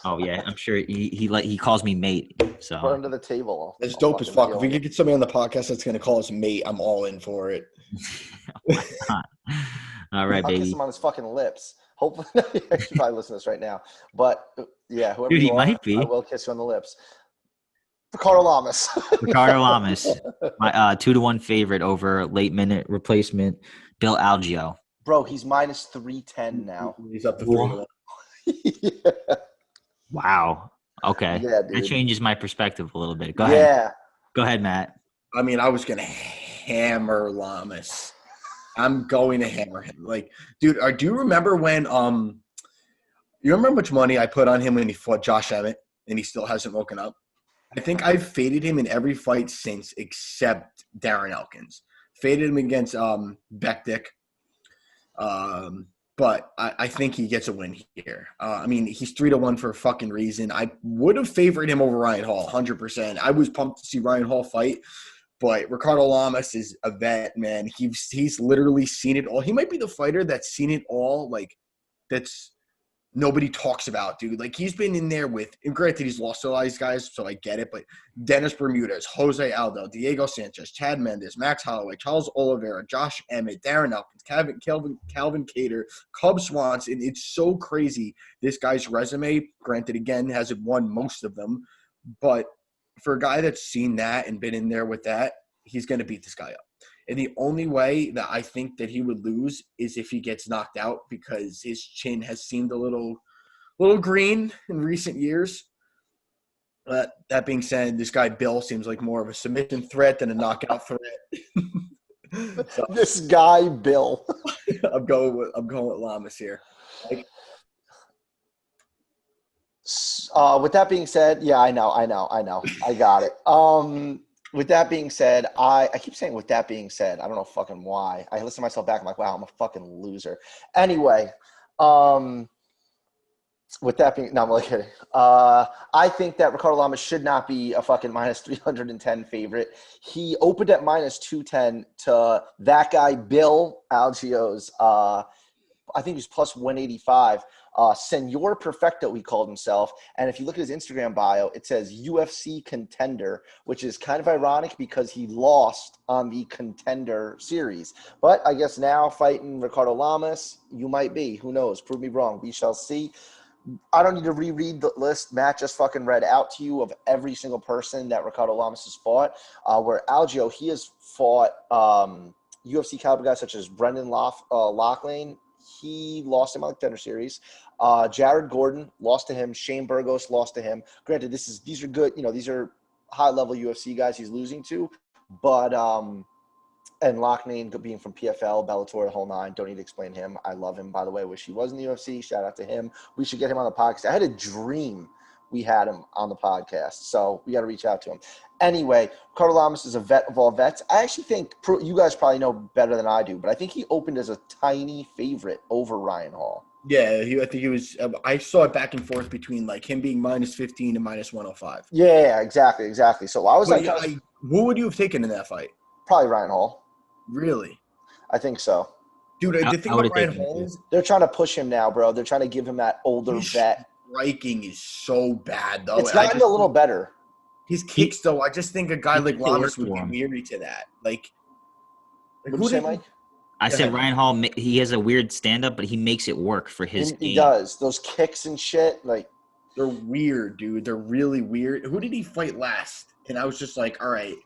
Oh yeah, I'm sure he calls me mate. So Put under the table. That's dope as fuck. If we could get somebody on the podcast that's going to call us mate, I'm all in for it. All right, I'll baby. kiss him on his fucking lips. Hopefully, he probably listen to this right now. But yeah, whoever Dude, you he are, might be. I will kiss you on the lips. Ricardo Lamas. Ricardo Lamas, my 2-1 favorite over late minute replacement Bill Algeo. Bro, he's minus 310 now. He's up to 3-1. Yeah. Wow. Okay. Yeah, dude. That changes my perspective a little bit. Go ahead. Yeah. Go ahead, Matt. I mean, I was going to hammer Lamas. I'm going to hammer him. Like, dude, do you remember when you remember how much money I put on him when he fought Josh Emmett and he still hasn't woken up? I think I've faded him in every fight since except Darren Elkins. Faded him against Bektik. But I think he gets a win here. I mean, he's 3-1 for a fucking reason. I would have favored him over Ryan Hall, 100%. I was pumped to see Ryan Hall fight, but Ricardo Lamas is a vet, man. He's literally seen it all. He might be the fighter that's seen it all, like, that's nobody talks about, dude. Like, he's been in there with – and granted, he's lost to a lot of these guys, so I get it, but Dennis Bermudez, Jose Aldo, Diego Sanchez, Chad Mendes, Max Holloway, Charles Oliveira, Josh Emmett, Darren Elkins, Calvin Cater, Cub Swanson. It's so crazy. This guy's resume, granted, again, hasn't won most of them, but for a guy that's seen that and been in there with that, he's going to beat this guy up. And the only way that I think that he would lose is if he gets knocked out because his chin has seemed a little green in recent years. That being said, this guy Bill seems like more of a submission threat than a knockout threat. So, this guy Bill. I'm going with Lamas here. Like, with that being said, yeah, I know. I got it. With that being said, I keep saying with that being said, I don't know fucking why. I listen to myself back. I'm like, wow, I'm a fucking loser. Anyway, with that being – no, I'm really kidding. I think that Ricardo Lamas should not be a fucking minus 310 favorite. He opened at minus 210 to that guy Bill Algeo's I think he's plus 185. Senor Perfecto, he called himself. And if you look at his Instagram bio, it says UFC contender, which is kind of ironic because he lost on the contender series. But I guess now fighting Ricardo Lamas, you might be. Who knows? Prove me wrong. We shall see. I don't need to reread the list. Matt just fucking read out to you of every single person that Ricardo Lamas has fought. Where Algeo, he has fought UFC caliber guys such as Brendan Loughlin. He lost him on the contender series. Jared Gordon lost to him. Shane Burgos lost to him. Granted, these are good. These are high level UFC guys he's losing to, but and Loughlin being from PFL, Bellator, the whole nine. Don't need to explain him. I love him, by the way. Wish he was in the UFC. Shout out to him. We should get him on the podcast. I had a dream we had him on the podcast, so we got to reach out to him. Anyway, Ricardo Lamas is a vet of all vets. I actually think you guys probably know better than I do, but I think he opened as a tiny favorite over Ryan Hall. Yeah, I think he was. I saw it back and forth between like him being minus 15 and minus 105. Yeah, exactly. So I was who would you have taken in that fight? Probably Ryan Hall. Really? I think so. Dude, the thing about Ryan Hall is they're trying to push him now, bro. They're trying to give him that older vet. Striking is so bad, though. It's gotten a little better. His kicks, though, I just think a guy like Lamas would be weary to that. Like what did you say, Mike? I said Ryan Hall, he has a weird stand-up, but he makes it work for his game. He does. Those kicks and shit, like. They're weird, dude. They're really weird. Who did he fight last? And I was just like, all right,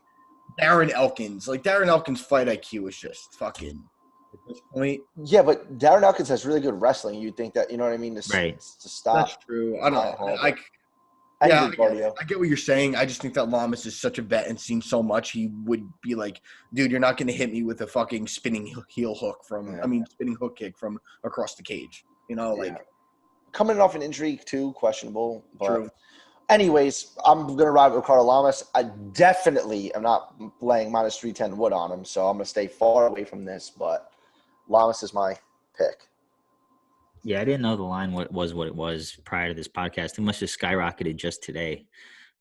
Darren Elkins. Like, Darren Elkins' fight IQ is just fucking at this point. Yeah, but Darren Elkins has really good wrestling. You'd think that, you know what I mean? To stop. That's true. I don't know. I get what you're saying. I just think that Lamas is such a vet and seen so much. He would be like, dude, you're not going to hit me with a fucking spinning hook kick from across the cage. Coming off an injury too, questionable. But, true. Anyways, I'm going to ride with Ricardo Lamas. I definitely am not laying minus 310 wood on him, so I'm going to stay far away from this, but Lamas is my pick. Yeah, I didn't know the line was what it was prior to this podcast. It must have skyrocketed just today.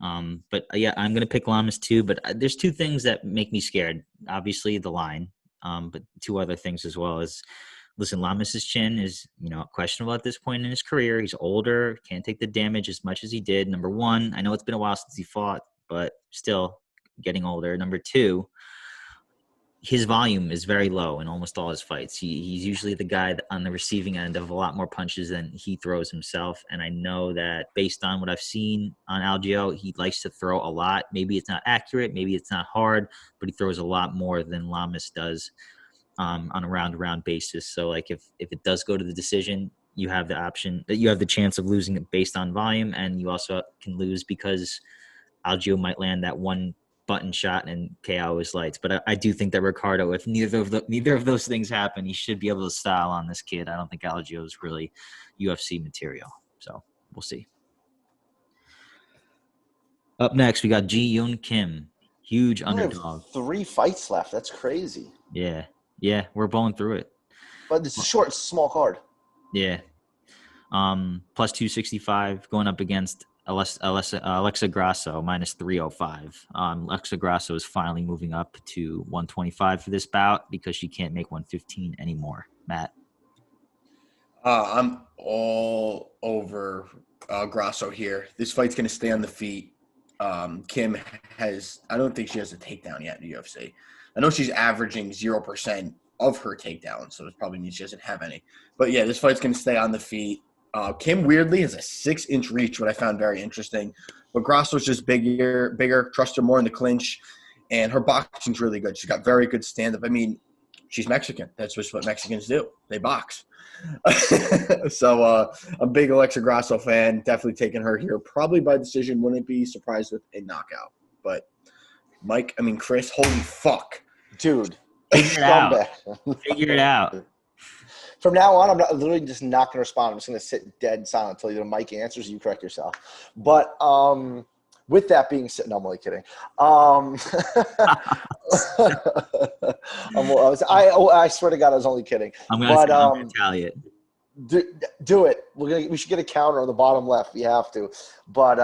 But yeah, I'm going to pick Lamas too. But there's two things that make me scared. Obviously, the line, but two other things as well. Is listen, Lamas's chin is questionable at this point in his career. He's older, can't take the damage as much as he did. Number one, I know it's been a while since he fought, but still getting older. Number two, his volume is very low in almost all his fights. He's usually the guy on the receiving end of a lot more punches than he throws himself. And I know that based on what I've seen on Algio, he likes to throw a lot. Maybe it's not accurate, maybe it's not hard, but he throws a lot more than Lamas does on a round-to-round basis. So, like, if it does go to the decision, you have the option that you have the chance of losing it based on volume, and you also can lose because Algio might land that one button shot and KO his lights. But I do think that Ricardo, if neither of those things happen, he should be able to style on this kid. I don't think Algio is really UFC material. So we'll see. Up next, we got Ji Yoon Kim, huge underdog. 3 fights left. That's crazy. Yeah, we're bowling through it. But it's short, it's a small card. Yeah. Plus 265 going up against Alexa Grasso, minus 305. Alexa Grasso is finally moving up to 125 for this bout because she can't make 115 anymore. Matt? I'm all over Grasso here. This fight's going to stay on the feet. Kim I don't think she has a takedown yet in the UFC. I know she's averaging 0% of her takedown, so it probably means she doesn't have any. But yeah, this fight's going to stay on the feet. Kim weirdly has a 6-inch reach, what I found very interesting. But Grasso's just bigger, trust her more in the clinch, and her boxing's really good. She's got very good stand-up. I mean, she's Mexican. That's just what Mexicans do. They box. So I'm a big Alexa Grasso fan. Definitely taking her here, probably by decision. Wouldn't be surprised with a knockout. But Chris, holy fuck. Dude. Figure it out. From now on, I'm literally just not going to respond. I'm just going to sit dead silent until either Mike answers or you correct yourself. But with that being said, no, I'm only kidding. I swear to God, I was only kidding. I'm going to retaliate. Do it. We should get a counter on the bottom left. We have to. But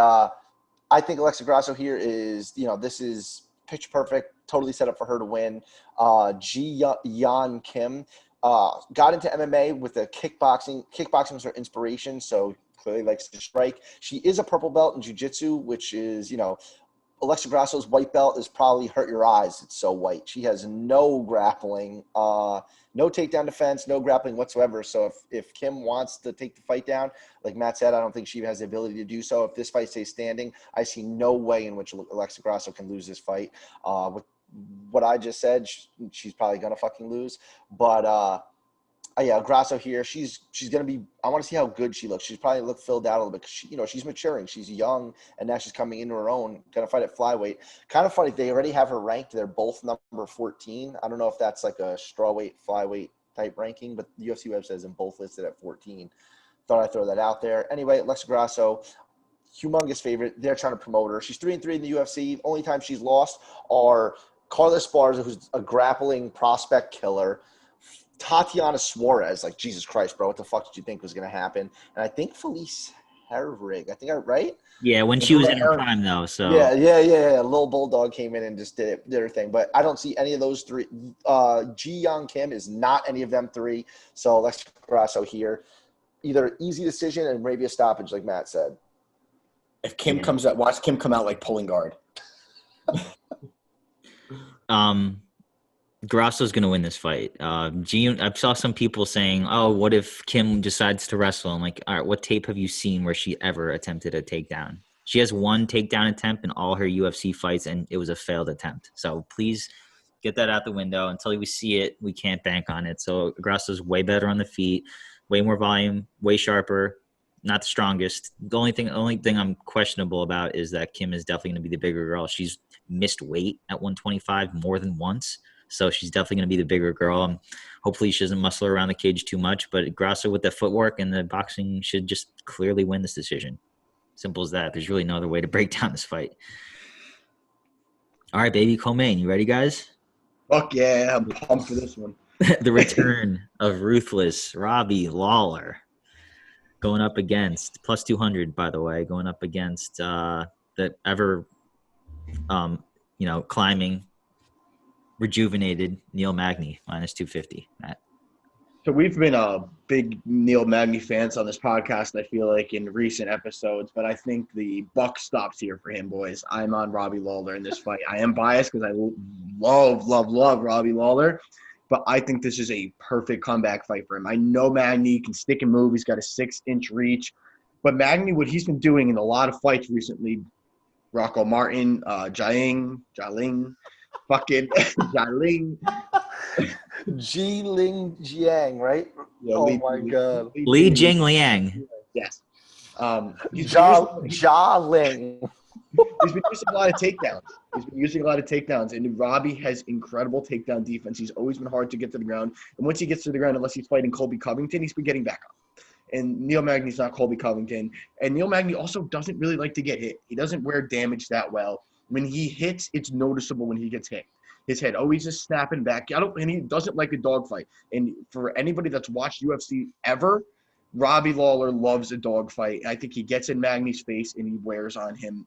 I think Alexa Grasso here is, this is pitch perfect, totally set up for her to win. Ji Yeon Kim got into MMA with a kickboxing. Kickboxing was her inspiration, so clearly likes to strike. She is a purple belt in jiu-jitsu, which is, Alexa Grasso's white belt is probably hurt your eyes. It's so white. She has no grappling, no takedown defense, no grappling whatsoever. So if Kim wants to take the fight down, like Matt said, I don't think she has the ability to do so. If this fight stays standing, I see no way in which Alexa Grasso can lose this fight. With what I just said, she's probably going to fucking lose. But yeah, Grasso here, she's going to be – I want to see how good she looks. She's probably look filled out a little bit because, she's maturing. She's young, and now she's coming into her own, going to fight at flyweight. Kind of funny. They already have her ranked. They're both number 14. I don't know if that's like a strawweight, flyweight type ranking, but the UFC website has them both listed at 14. Thought I'd throw that out there. Anyway, Alexa Grasso, humongous favorite. They're trying to promote her. She's 3-3 in the UFC. Only time she's lost are Carla Esparza, who's a grappling prospect killer, Tatiana Suarez, like, Jesus Christ, bro, what the fuck did you think was going to happen? And I think Felice Herrig, I think I'm right? Yeah, when she was in her prime, though. So Yeah. Little Bulldog came in and just did her thing. But I don't see any of those three. Ji Yeon Kim is not any of them three. So Alexa Grasso here. Either easy decision and maybe a stoppage, like Matt said. If Kim comes out, watch Kim come out like pulling guard. Grasso's going to win this fight. I saw some people saying, oh, what if Kim decides to wrestle? I'm like, all right, what tape have you seen where she ever attempted a takedown? She has one takedown attempt in all her UFC fights, and it was a failed attempt. So please get that out the window. Until we see it, we can't bank on it. So Grasso's way better on the feet, way more volume, way sharper, not the strongest. The only thing I'm questionable about is that Kim is definitely going to be the bigger girl. She's missed weight at 125 more than once. So she's definitely going to be the bigger girl. Hopefully she doesn't muscle around the cage too much. But Grasso with the footwork and the boxing should just clearly win this decision. Simple as that. There's really no other way to break down this fight. All right, baby, co-main. You ready, guys? Fuck yeah, I'm pumped for this one. The return of ruthless Robbie Lawler going up against plus 200, by the way, going up against the ever, climbing, rejuvenated Neil Magny minus 250. Matt. So we've been big Neil Magny fans on this podcast, I feel like, in recent episodes, but I think the buck stops here for him, boys. I'm on Robbie Lawler in this fight. I am biased because I love Robbie Lawler, but I think this is a perfect comeback fight for him. I know Magny can stick and move. He's got a 6-inch reach, but Magny, what he's been doing in a lot of fights recently, Rocco Martin, Jialing, fucking Jialing. Ling Jiang, right? Yeah, oh my God. Li Jingliang. Yes. Ling. He's been using a lot of takedowns. And Robbie has incredible takedown defense. He's always been hard to get to the ground. And once he gets to the ground, unless he's fighting Colby Covington, he's been getting back up. And Neil Magny's not Colby Covington. And Neil Magny also doesn't really like to get hit. He doesn't wear damage that well. When he hits, it's noticeable when he gets hit. His head always is snapping back. And he doesn't like a dogfight. And for anybody that's watched UFC ever, Robbie Lawler loves a dogfight. I think he gets in Magny's face and he wears on him.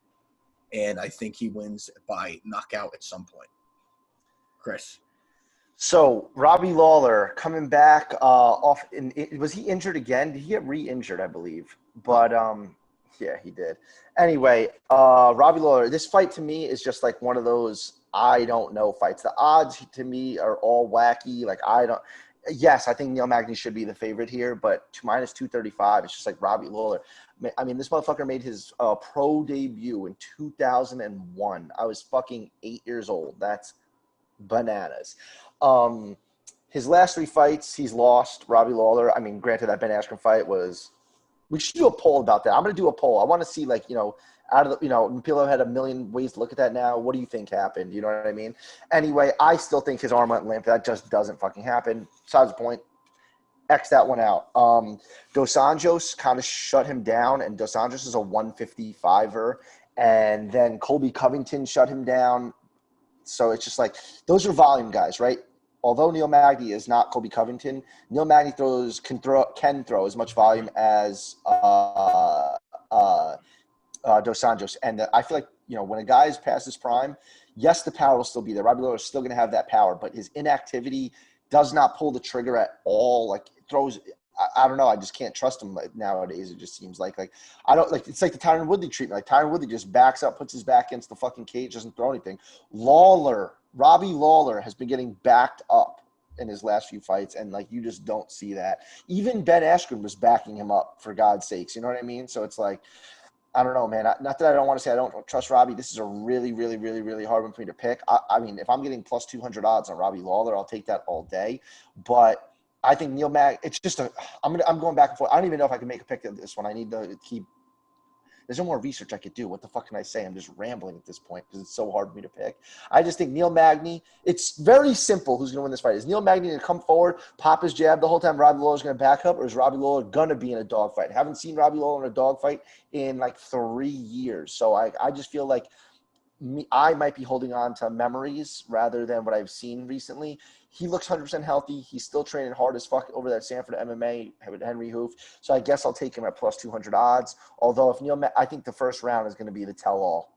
And I think he wins by knockout at some point. Chris. So Robbie Lawler coming back off. Was he injured again? Did he get re-injured? I believe. But yeah, he did. Anyway, Robbie Lawler. This fight to me is just like one of those I don't know fights. The odds to me are all wacky. Like Yes, I think Neil Magny should be the favorite here, but minus 235. It's just like Robbie Lawler. I mean, this motherfucker made his pro debut in 2001. I was fucking 8 years old. That's bananas. His last 3 fights, he's lost. Robbie Lawler. I mean, granted, that Ben Askren fight was. We should do a poll about that. I'm going to do a poll. I want to see, like, out of the, people have had a million ways to look at that now. What do you think happened? You know what I mean? Anyway, I still think his arm went limp. That just doesn't fucking happen. Besides the point, X that one out. Dos Anjos kind of shut him down, and Dos Anjos is a 155er. And then Colby Covington shut him down. So it's just like, those are volume guys, right? Although Neil Magny is not Colby Covington, Neil Magny can throw as much volume as Dos Anjos. And I feel like, when a guy is past his prime, yes, the power will still be there. Robbie Lawler is still going to have that power, but his inactivity does not pull the trigger at all. Like, throws – I don't know. I just can't trust him nowadays. It just seems like I don't like. It's like the Tyron Woodley treatment. Like Tyron Woodley just backs up, puts his back against the fucking cage, doesn't throw anything. Robbie Lawler has been getting backed up in his last few fights, and like you just don't see that. Even Ben Askren was backing him up, for God's sakes. You know what I mean? So it's like, I don't know, man. Not that I don't want to say I don't trust Robbie. This is a really, really, really, really hard one for me to pick. I mean, if I'm getting plus 200 odds on Robbie Lawler, I'll take that all day. But I think Neil Magny, it's just I'm going back and forth. I don't even know if I can make a pick of this one. I need to keep – there's no more research I could do. What the fuck can I say? I'm just rambling at this point because it's so hard for me to pick. I just think Neil Magny – it's very simple who's going to win this fight. Is Neil Magny going to come forward, pop his jab the whole time Robbie Lawler's going to back up, or is Robbie Lawler going to be in a dogfight? I haven't seen Robbie Lawler in a dogfight in like 3 years. So I just feel like I might be holding on to memories rather than what I've seen recently. He looks 100% healthy. He's still training hard as fuck over at Sanford MMA with Henry Hoof. So I guess I'll take him at plus 200 odds. Although I think the first round is going to be the tell-all.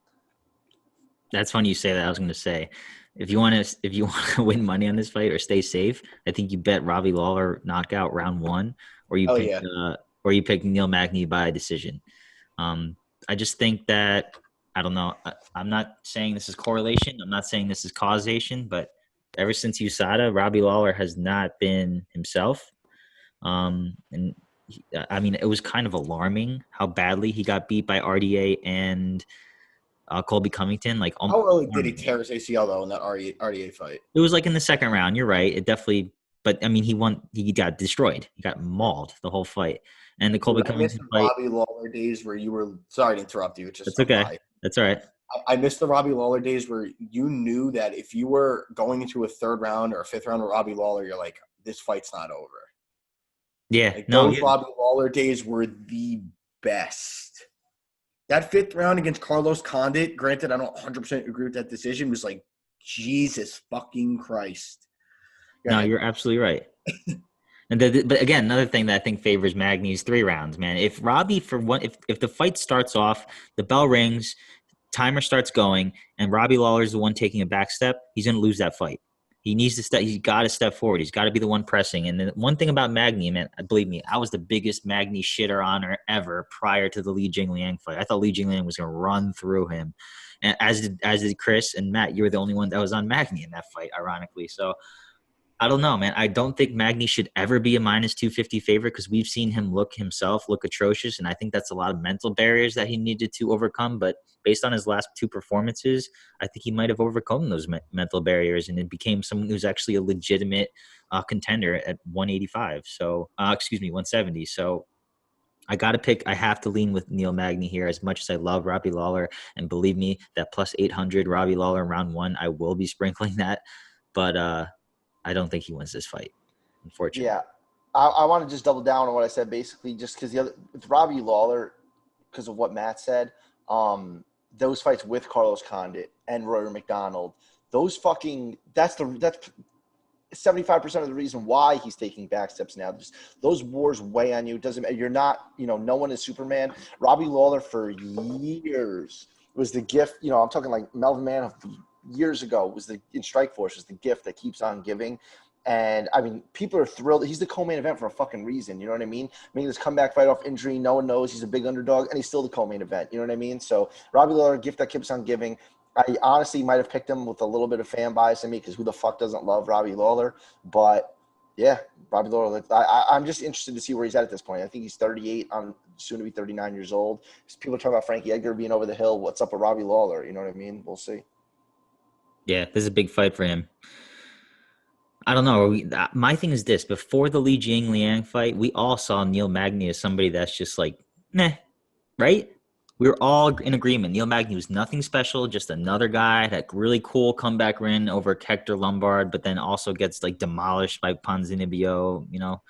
That's funny you say that. I was going to say, if you want to win money on this fight or stay safe, I think you bet Robbie Lawler knockout round 1, or you pick Neil Magny by decision. I just think that, I don't know. I'm not saying this is correlation. I'm not saying this is causation, but ever since USADA, Robbie Lawler has not been himself. I mean, it was kind of alarming how badly he got beat by RDA and Colby Covington. Like, how early did he tear his ACL though in that RDA fight? It was like in the second round. You're right. It definitely. But I mean, he won. He got destroyed. He got mauled the whole fight. And the Colby Covington fight. Robbie Lawler days where you were. Sorry to interrupt you. It's just. That's okay. That's all right. I missed the Robbie Lawler days where you knew that if you were going into a 3rd round or a 5th round with Robbie Lawler, you're like, this fight's not over. Yeah. Those Robbie Lawler days were the best. That 5th round against Carlos Condit, granted, I don't 100% agree with that decision, was like, Jesus fucking Christ. No, you're absolutely right. And but again, another thing that I think favors Magny is 3 rounds, man. If Robbie if the fight starts off, the bell rings, timer starts going, and Robbie Lawler is the one taking a back step, he's going to lose that fight. He needs to step. He's got to step forward. He's got to be the one pressing. And the one thing about Magny, man, believe me, I was the biggest Magny shitter on her ever prior to the Li Jingliang fight. I thought Li Jingliang was going to run through him, and as did Chris and Matt. You were the only one that was on Magny in that fight, ironically. So I don't know, man. I don't think Magny should ever be a minus 250 favorite because we've seen him look atrocious. And I think that's a lot of mental barriers that he needed to overcome. But based on his last 2 performances, I think he might have overcome those mental barriers and it became someone who's actually a legitimate contender at 185. So, 170. So I have to lean with Neil Magny here as much as I love Robbie Lawler. And believe me, that plus 800 Robbie Lawler in round 1, I will be sprinkling that. But, I don't think he wins this fight, unfortunately. Yeah. I want to just double down on what I said, basically, just because with Robbie Lawler, because of what Matt said, those fights with Carlos Condit and Rory McDonald, that's 75% of the reason why he's taking back steps now. Just those wars weigh on you. You're not, no one is Superman. Robbie Lawler for years was the gift, I'm talking like Melvin Manhoef years ago in Strikeforce was the gift that keeps on giving. And I mean, people are thrilled. He's the co-main event for a fucking reason. You know what I mean? Making this comeback fight off injury. No one knows he's a big underdog and he's still the co-main event. You know what I mean? So Robbie Lawler, gift that keeps on giving. I honestly might have picked him with a little bit of fan bias in me because who the fuck doesn't love Robbie Lawler? But yeah, Robbie Lawler, I'm just interested to see where he's at this point. I think he's 38. I'm soon to be 39 years old. People are talking about Frankie Edgar being over the hill. What's up with Robbie Lawler? You know what I mean? We'll see. Yeah, this is a big fight for him. I don't know. My thing is this. Before the Li Jingliang fight, we all saw Neil Magny as somebody that's just like, meh, right? We were all in agreement. Neil Magny was nothing special, just another guy, that really cool comeback win over Hector Lombard, but then also gets like demolished by Ponzinibbio,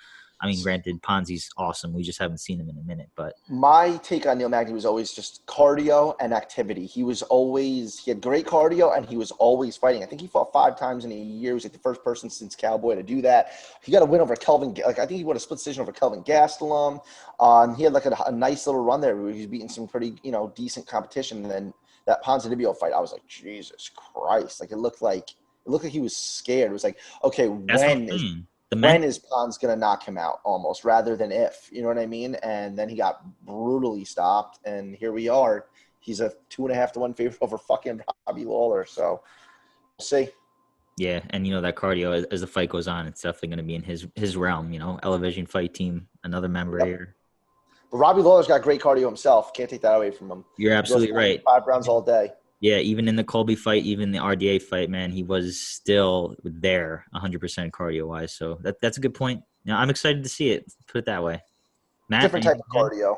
I mean, granted, Ponzi's awesome. We just haven't seen him in a minute. But my take on Neil Magny was always just cardio and activity. He had great cardio and he was always fighting. I think he fought 5 times in a year. He was like the first person since Cowboy to do that. He got a win over Kelvin. I think he won a split decision over Kelvin Gastelum. He had like a nice little run there where he was beating some pretty, decent competition. And then that Ponzinibbio fight, I was like, Jesus Christ. Like it looked like he was scared. It was like, okay, when is Pons going to knock him out almost rather than if, you know what I mean? And then he got brutally stopped. And here we are. He's a 2.5 to 1 favorite over fucking Robbie Lawler. So we'll see. Yeah. And that cardio as the fight goes on, it's definitely going to be in his realm, Elevision fight team, another member here. But Robbie Lawler's got great cardio himself. Can't take that away from him. You're absolutely right. 5 rounds all day. Yeah, even in the Colby fight, even the RDA fight, man, he was still there 100% cardio-wise. So that's a good point. I'm excited to see it. Put it that way. Matt, different type of cardio.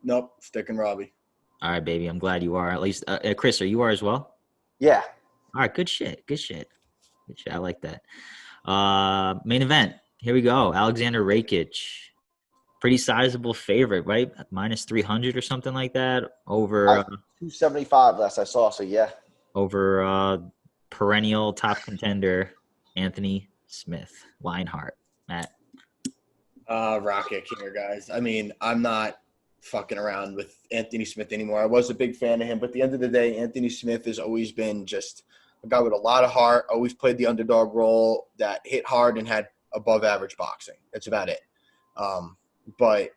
Nope, sticking Robbie. All right, baby. I'm glad you are. At least, Chris, you are as well? Yeah. All right, good shit. I like that. Main event. Here we go. Alexander Rakic. Pretty sizable favorite, right? Minus 300 or something like that over 275 last I saw. So yeah, over perennial top contender Anthony Smith, Lionheart. Matt, Rakic here, guys. I mean, I'm not fucking around with Anthony Smith anymore. I was a big fan of him, but at the end of the day, Anthony Smith has always been just a guy with a lot of heart. Always played the underdog role, that hit hard and had above average boxing. That's about it. But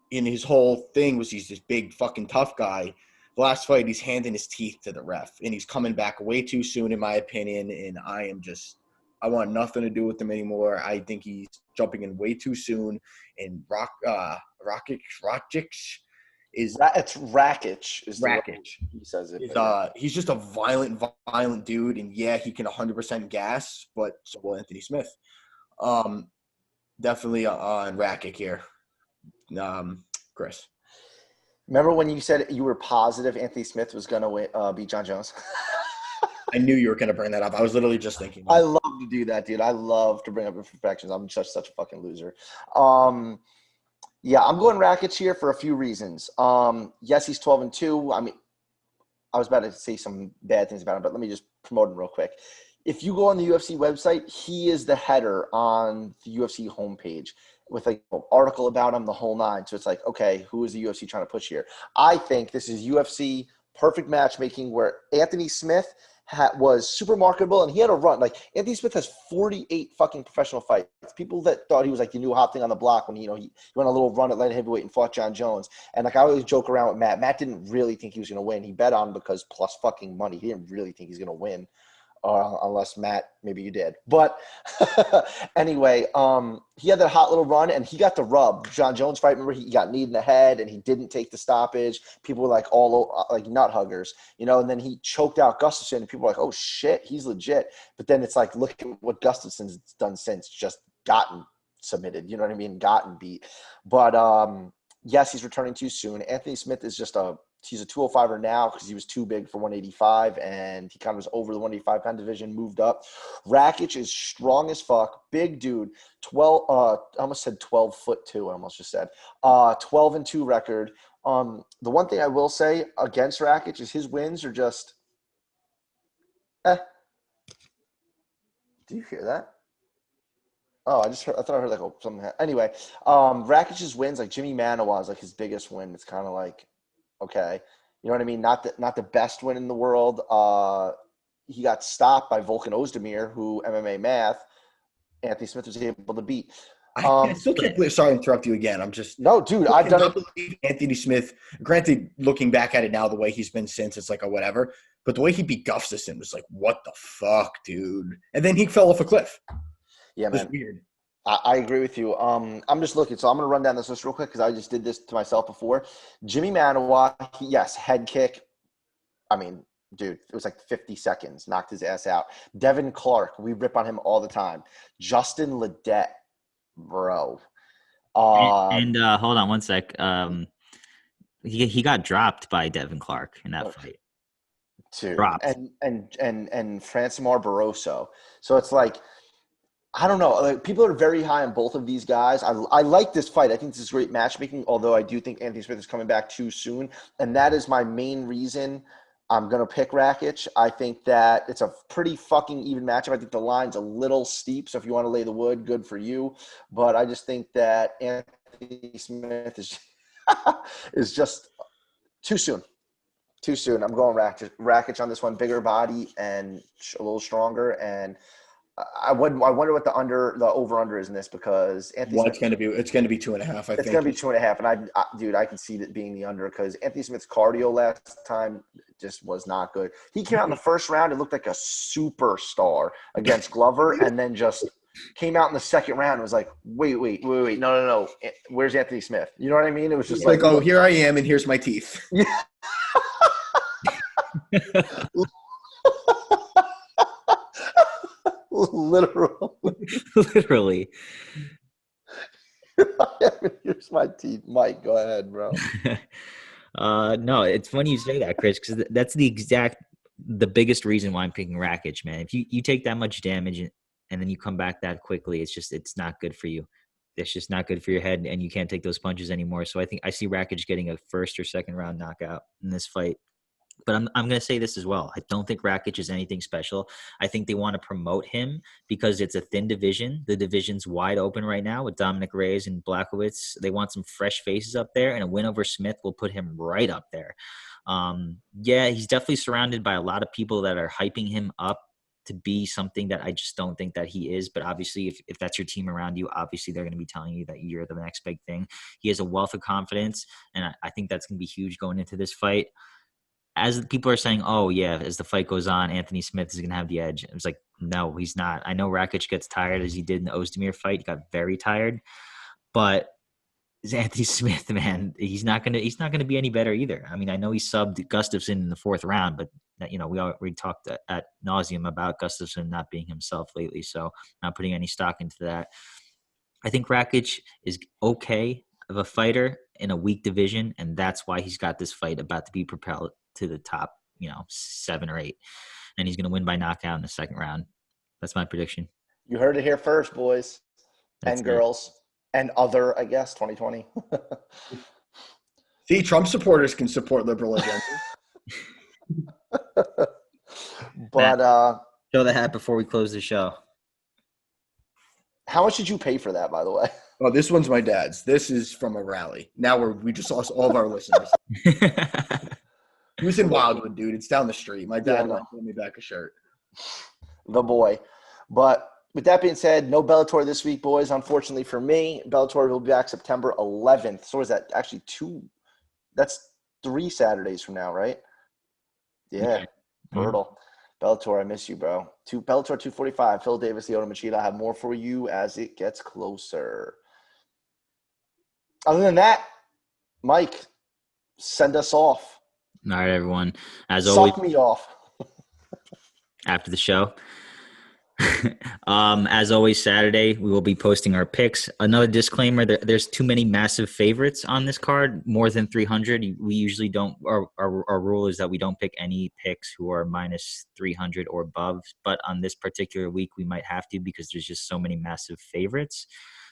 in his whole thing was he's this big fucking tough guy. The last fight, he's handing his teeth to the ref, and he's coming back way too soon, in my opinion. And I want nothing to do with him anymore. I think he's jumping in way too soon. And Rakic is it's Rakic. Rakic. He says it. He's just a violent dude, and yeah, he can 100% gas, but so will Anthony Smith. Definitely on Rakic here. Chris. Remember when you said you were positive Anthony Smith was going to beat John Jones? I knew you were going to bring that up. I was literally just thinking. I love to do that, dude. I love to bring up imperfections. I'm just such a fucking loser. Yeah, I'm going Rakic here for a few reasons. Yes, he's 12-2. I mean, I was about to say some bad things about him, but let me just promote him real quick. If you go on the UFC website, he is the header on the UFC homepage with like an article about him, the whole nine. So it's like, okay, who is the UFC trying to push here? I think this is UFC perfect matchmaking where Anthony Smith was super marketable and he had a run. Like Anthony Smith has 48 fucking professional fights. People that thought he was like the new hot thing on the block when he went on a little run at light heavyweight and fought John Jones. And like I always joke around with Matt. Matt didn't really think he was going to win. He bet on him because plus fucking money. He didn't really think he's going to win. Unless Matt, maybe you did. But anyway, he had that hot little run and he got the rub. John Jones fight, remember he got kneed in the head and he didn't take the stoppage. People were like all like nut huggers, and then he choked out Gustafsson and people were like, oh shit, he's legit. But then it's like, look at what Gustafsson's done since, just gotten submitted, you know what I mean? Gotten beat. But yes, he's returning too soon. Anthony Smith is just he's a 205er now because he was too big for 185 and he kind of was over the 185 pound division, moved up. Rakic is strong as fuck, big dude, 12 I almost said 12'2", I almost just said 12-2 record. The one thing I will say against Rakic is his wins are just do you hear that? Oh, I thought I heard like something. Anyway, Rakic's wins, like Jimmy Manoa is like his biggest win. It's kind of like, okay, you know what I mean? Not the best win in the world. He got stopped by Volkan Ozdemir, who MMA math, Anthony Smith was able to beat. I still can't believe. Sorry to interrupt you again. I'm just no, dude. I've done it. Believe Anthony Smith. Granted, looking back at it now, the way he's been since, it's like a whatever. But the way he beat Gustafsson was like, what the fuck, dude? And then he fell off a cliff. Yeah, man. It was weird. I agree with you. I'm just looking. So I'm going to run down this list real quick because I just did this to myself before. Jimmy Manoa, yes, head kick. I mean, dude, it was like 50 seconds, knocked his ass out. Devin Clark, we rip on him all the time. Justin Ledet, bro. And hold on one sec. He got dropped by Devin Clark in that fight. Dude, dropped. And Francimar Barroso. So it's like, I don't know. Like, people are very high on both of these guys. I like this fight. I think this is great matchmaking, although I do think Anthony Smith is coming back too soon. And that is my main reason I'm going to pick Rakic. I think that it's a pretty fucking even matchup. I think the line's a little steep, so if you want to lay the wood, good for you. But I just think that Anthony Smith is just too soon. Too soon. I'm going Rakic on this one. Bigger body and a little stronger, and I wonder what the over under is in this because Anthony. Well, it's going to be 2.5. I think it's going to be 2.5, and I can see it being the under because Anthony Smith's cardio last time just was not good. He came out in the first round and looked like a superstar against Glover, and then just came out in the second round and was like, wait, no, where's Anthony Smith? You know what I mean? It was just like, oh, here I am, and here's my teeth. Yeah. Literally. Here's my teeth. Mike, go ahead, bro. No, it's funny you say that, Chris, because that's the biggest reason why I'm picking Rakic, man. If you take that much damage and then you come back that quickly, it's not good for you. It's just not good for your head, and you can't take those punches anymore. So I think I see Rakic getting a first or second round knockout in this fight. But I'm going to say this as well. I don't think Rakic is anything special. I think they want to promote him because it's a thin division. The division's wide open right now with Dominic Reyes and Blachowicz. They want some fresh faces up there, and a win over Smith will put him right up there. Yeah, he's definitely surrounded by a lot of people that are hyping him up to be something that I just don't think that he is. But obviously, if that's your team around you, obviously they're going to be telling you that you're the next big thing. He has a wealth of confidence, and I think that's going to be huge going into this fight. As people are saying, oh, yeah, as the fight goes on, Anthony Smith is going to have the edge. It was like, no, he's not. I know Rakic gets tired as he did in the Ozdemir fight. He got very tired. But Anthony Smith, man, he's not going to be any better either. I mean, I know he subbed Gustafsson in the fourth round, but, we talked at nauseum about Gustafsson not being himself lately, so not putting any stock into that. I think Rakic is okay of a fighter in a weak division, and that's why he's got this fight about to be propelled to the top, 7 or 8. And he's going to win by knockout in the second round. That's my prediction. You heard it here first, boys and girls and other, I guess, 2020. See, Trump supporters can support liberal agenda. But show the hat before we close the show. how much did you pay for that, by the way? Oh, this one's my dad's. This is from a rally. Now we just lost all of our listeners. He was in Wildwood, dude. It's down the street. My dad went and gave me back a shirt. The boy. But with that being said, no Bellator this week, boys. Unfortunately for me, Bellator will be back September 11th. So is that actually that's 3 Saturdays from now, right? Yeah. Brutal. Bellator, I miss you, bro. Bellator 245, Phil Davis, Leona Machida. I have more for you as it gets closer. Other than that, Mike, send us off. All right, everyone. As always, Suck me off. after the show. As always, Saturday, we will be posting our picks. Another disclaimer, there's too many massive favorites on this card, more than 300. We usually don't, our rule is that we don't pick any picks who are minus 300 or above. But on this particular week, we might have to because there's just so many massive favorites.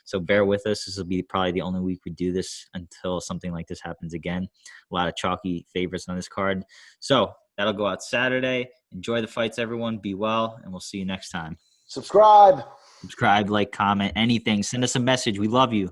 So bear with us. This will be probably the only week we do this until something like this happens again. A lot of chalky favorites on this card. So that'll go out Saturday. Enjoy the fights, everyone. Be well, and we'll see you next time. Subscribe, like, comment, anything. Send us a message. We love you.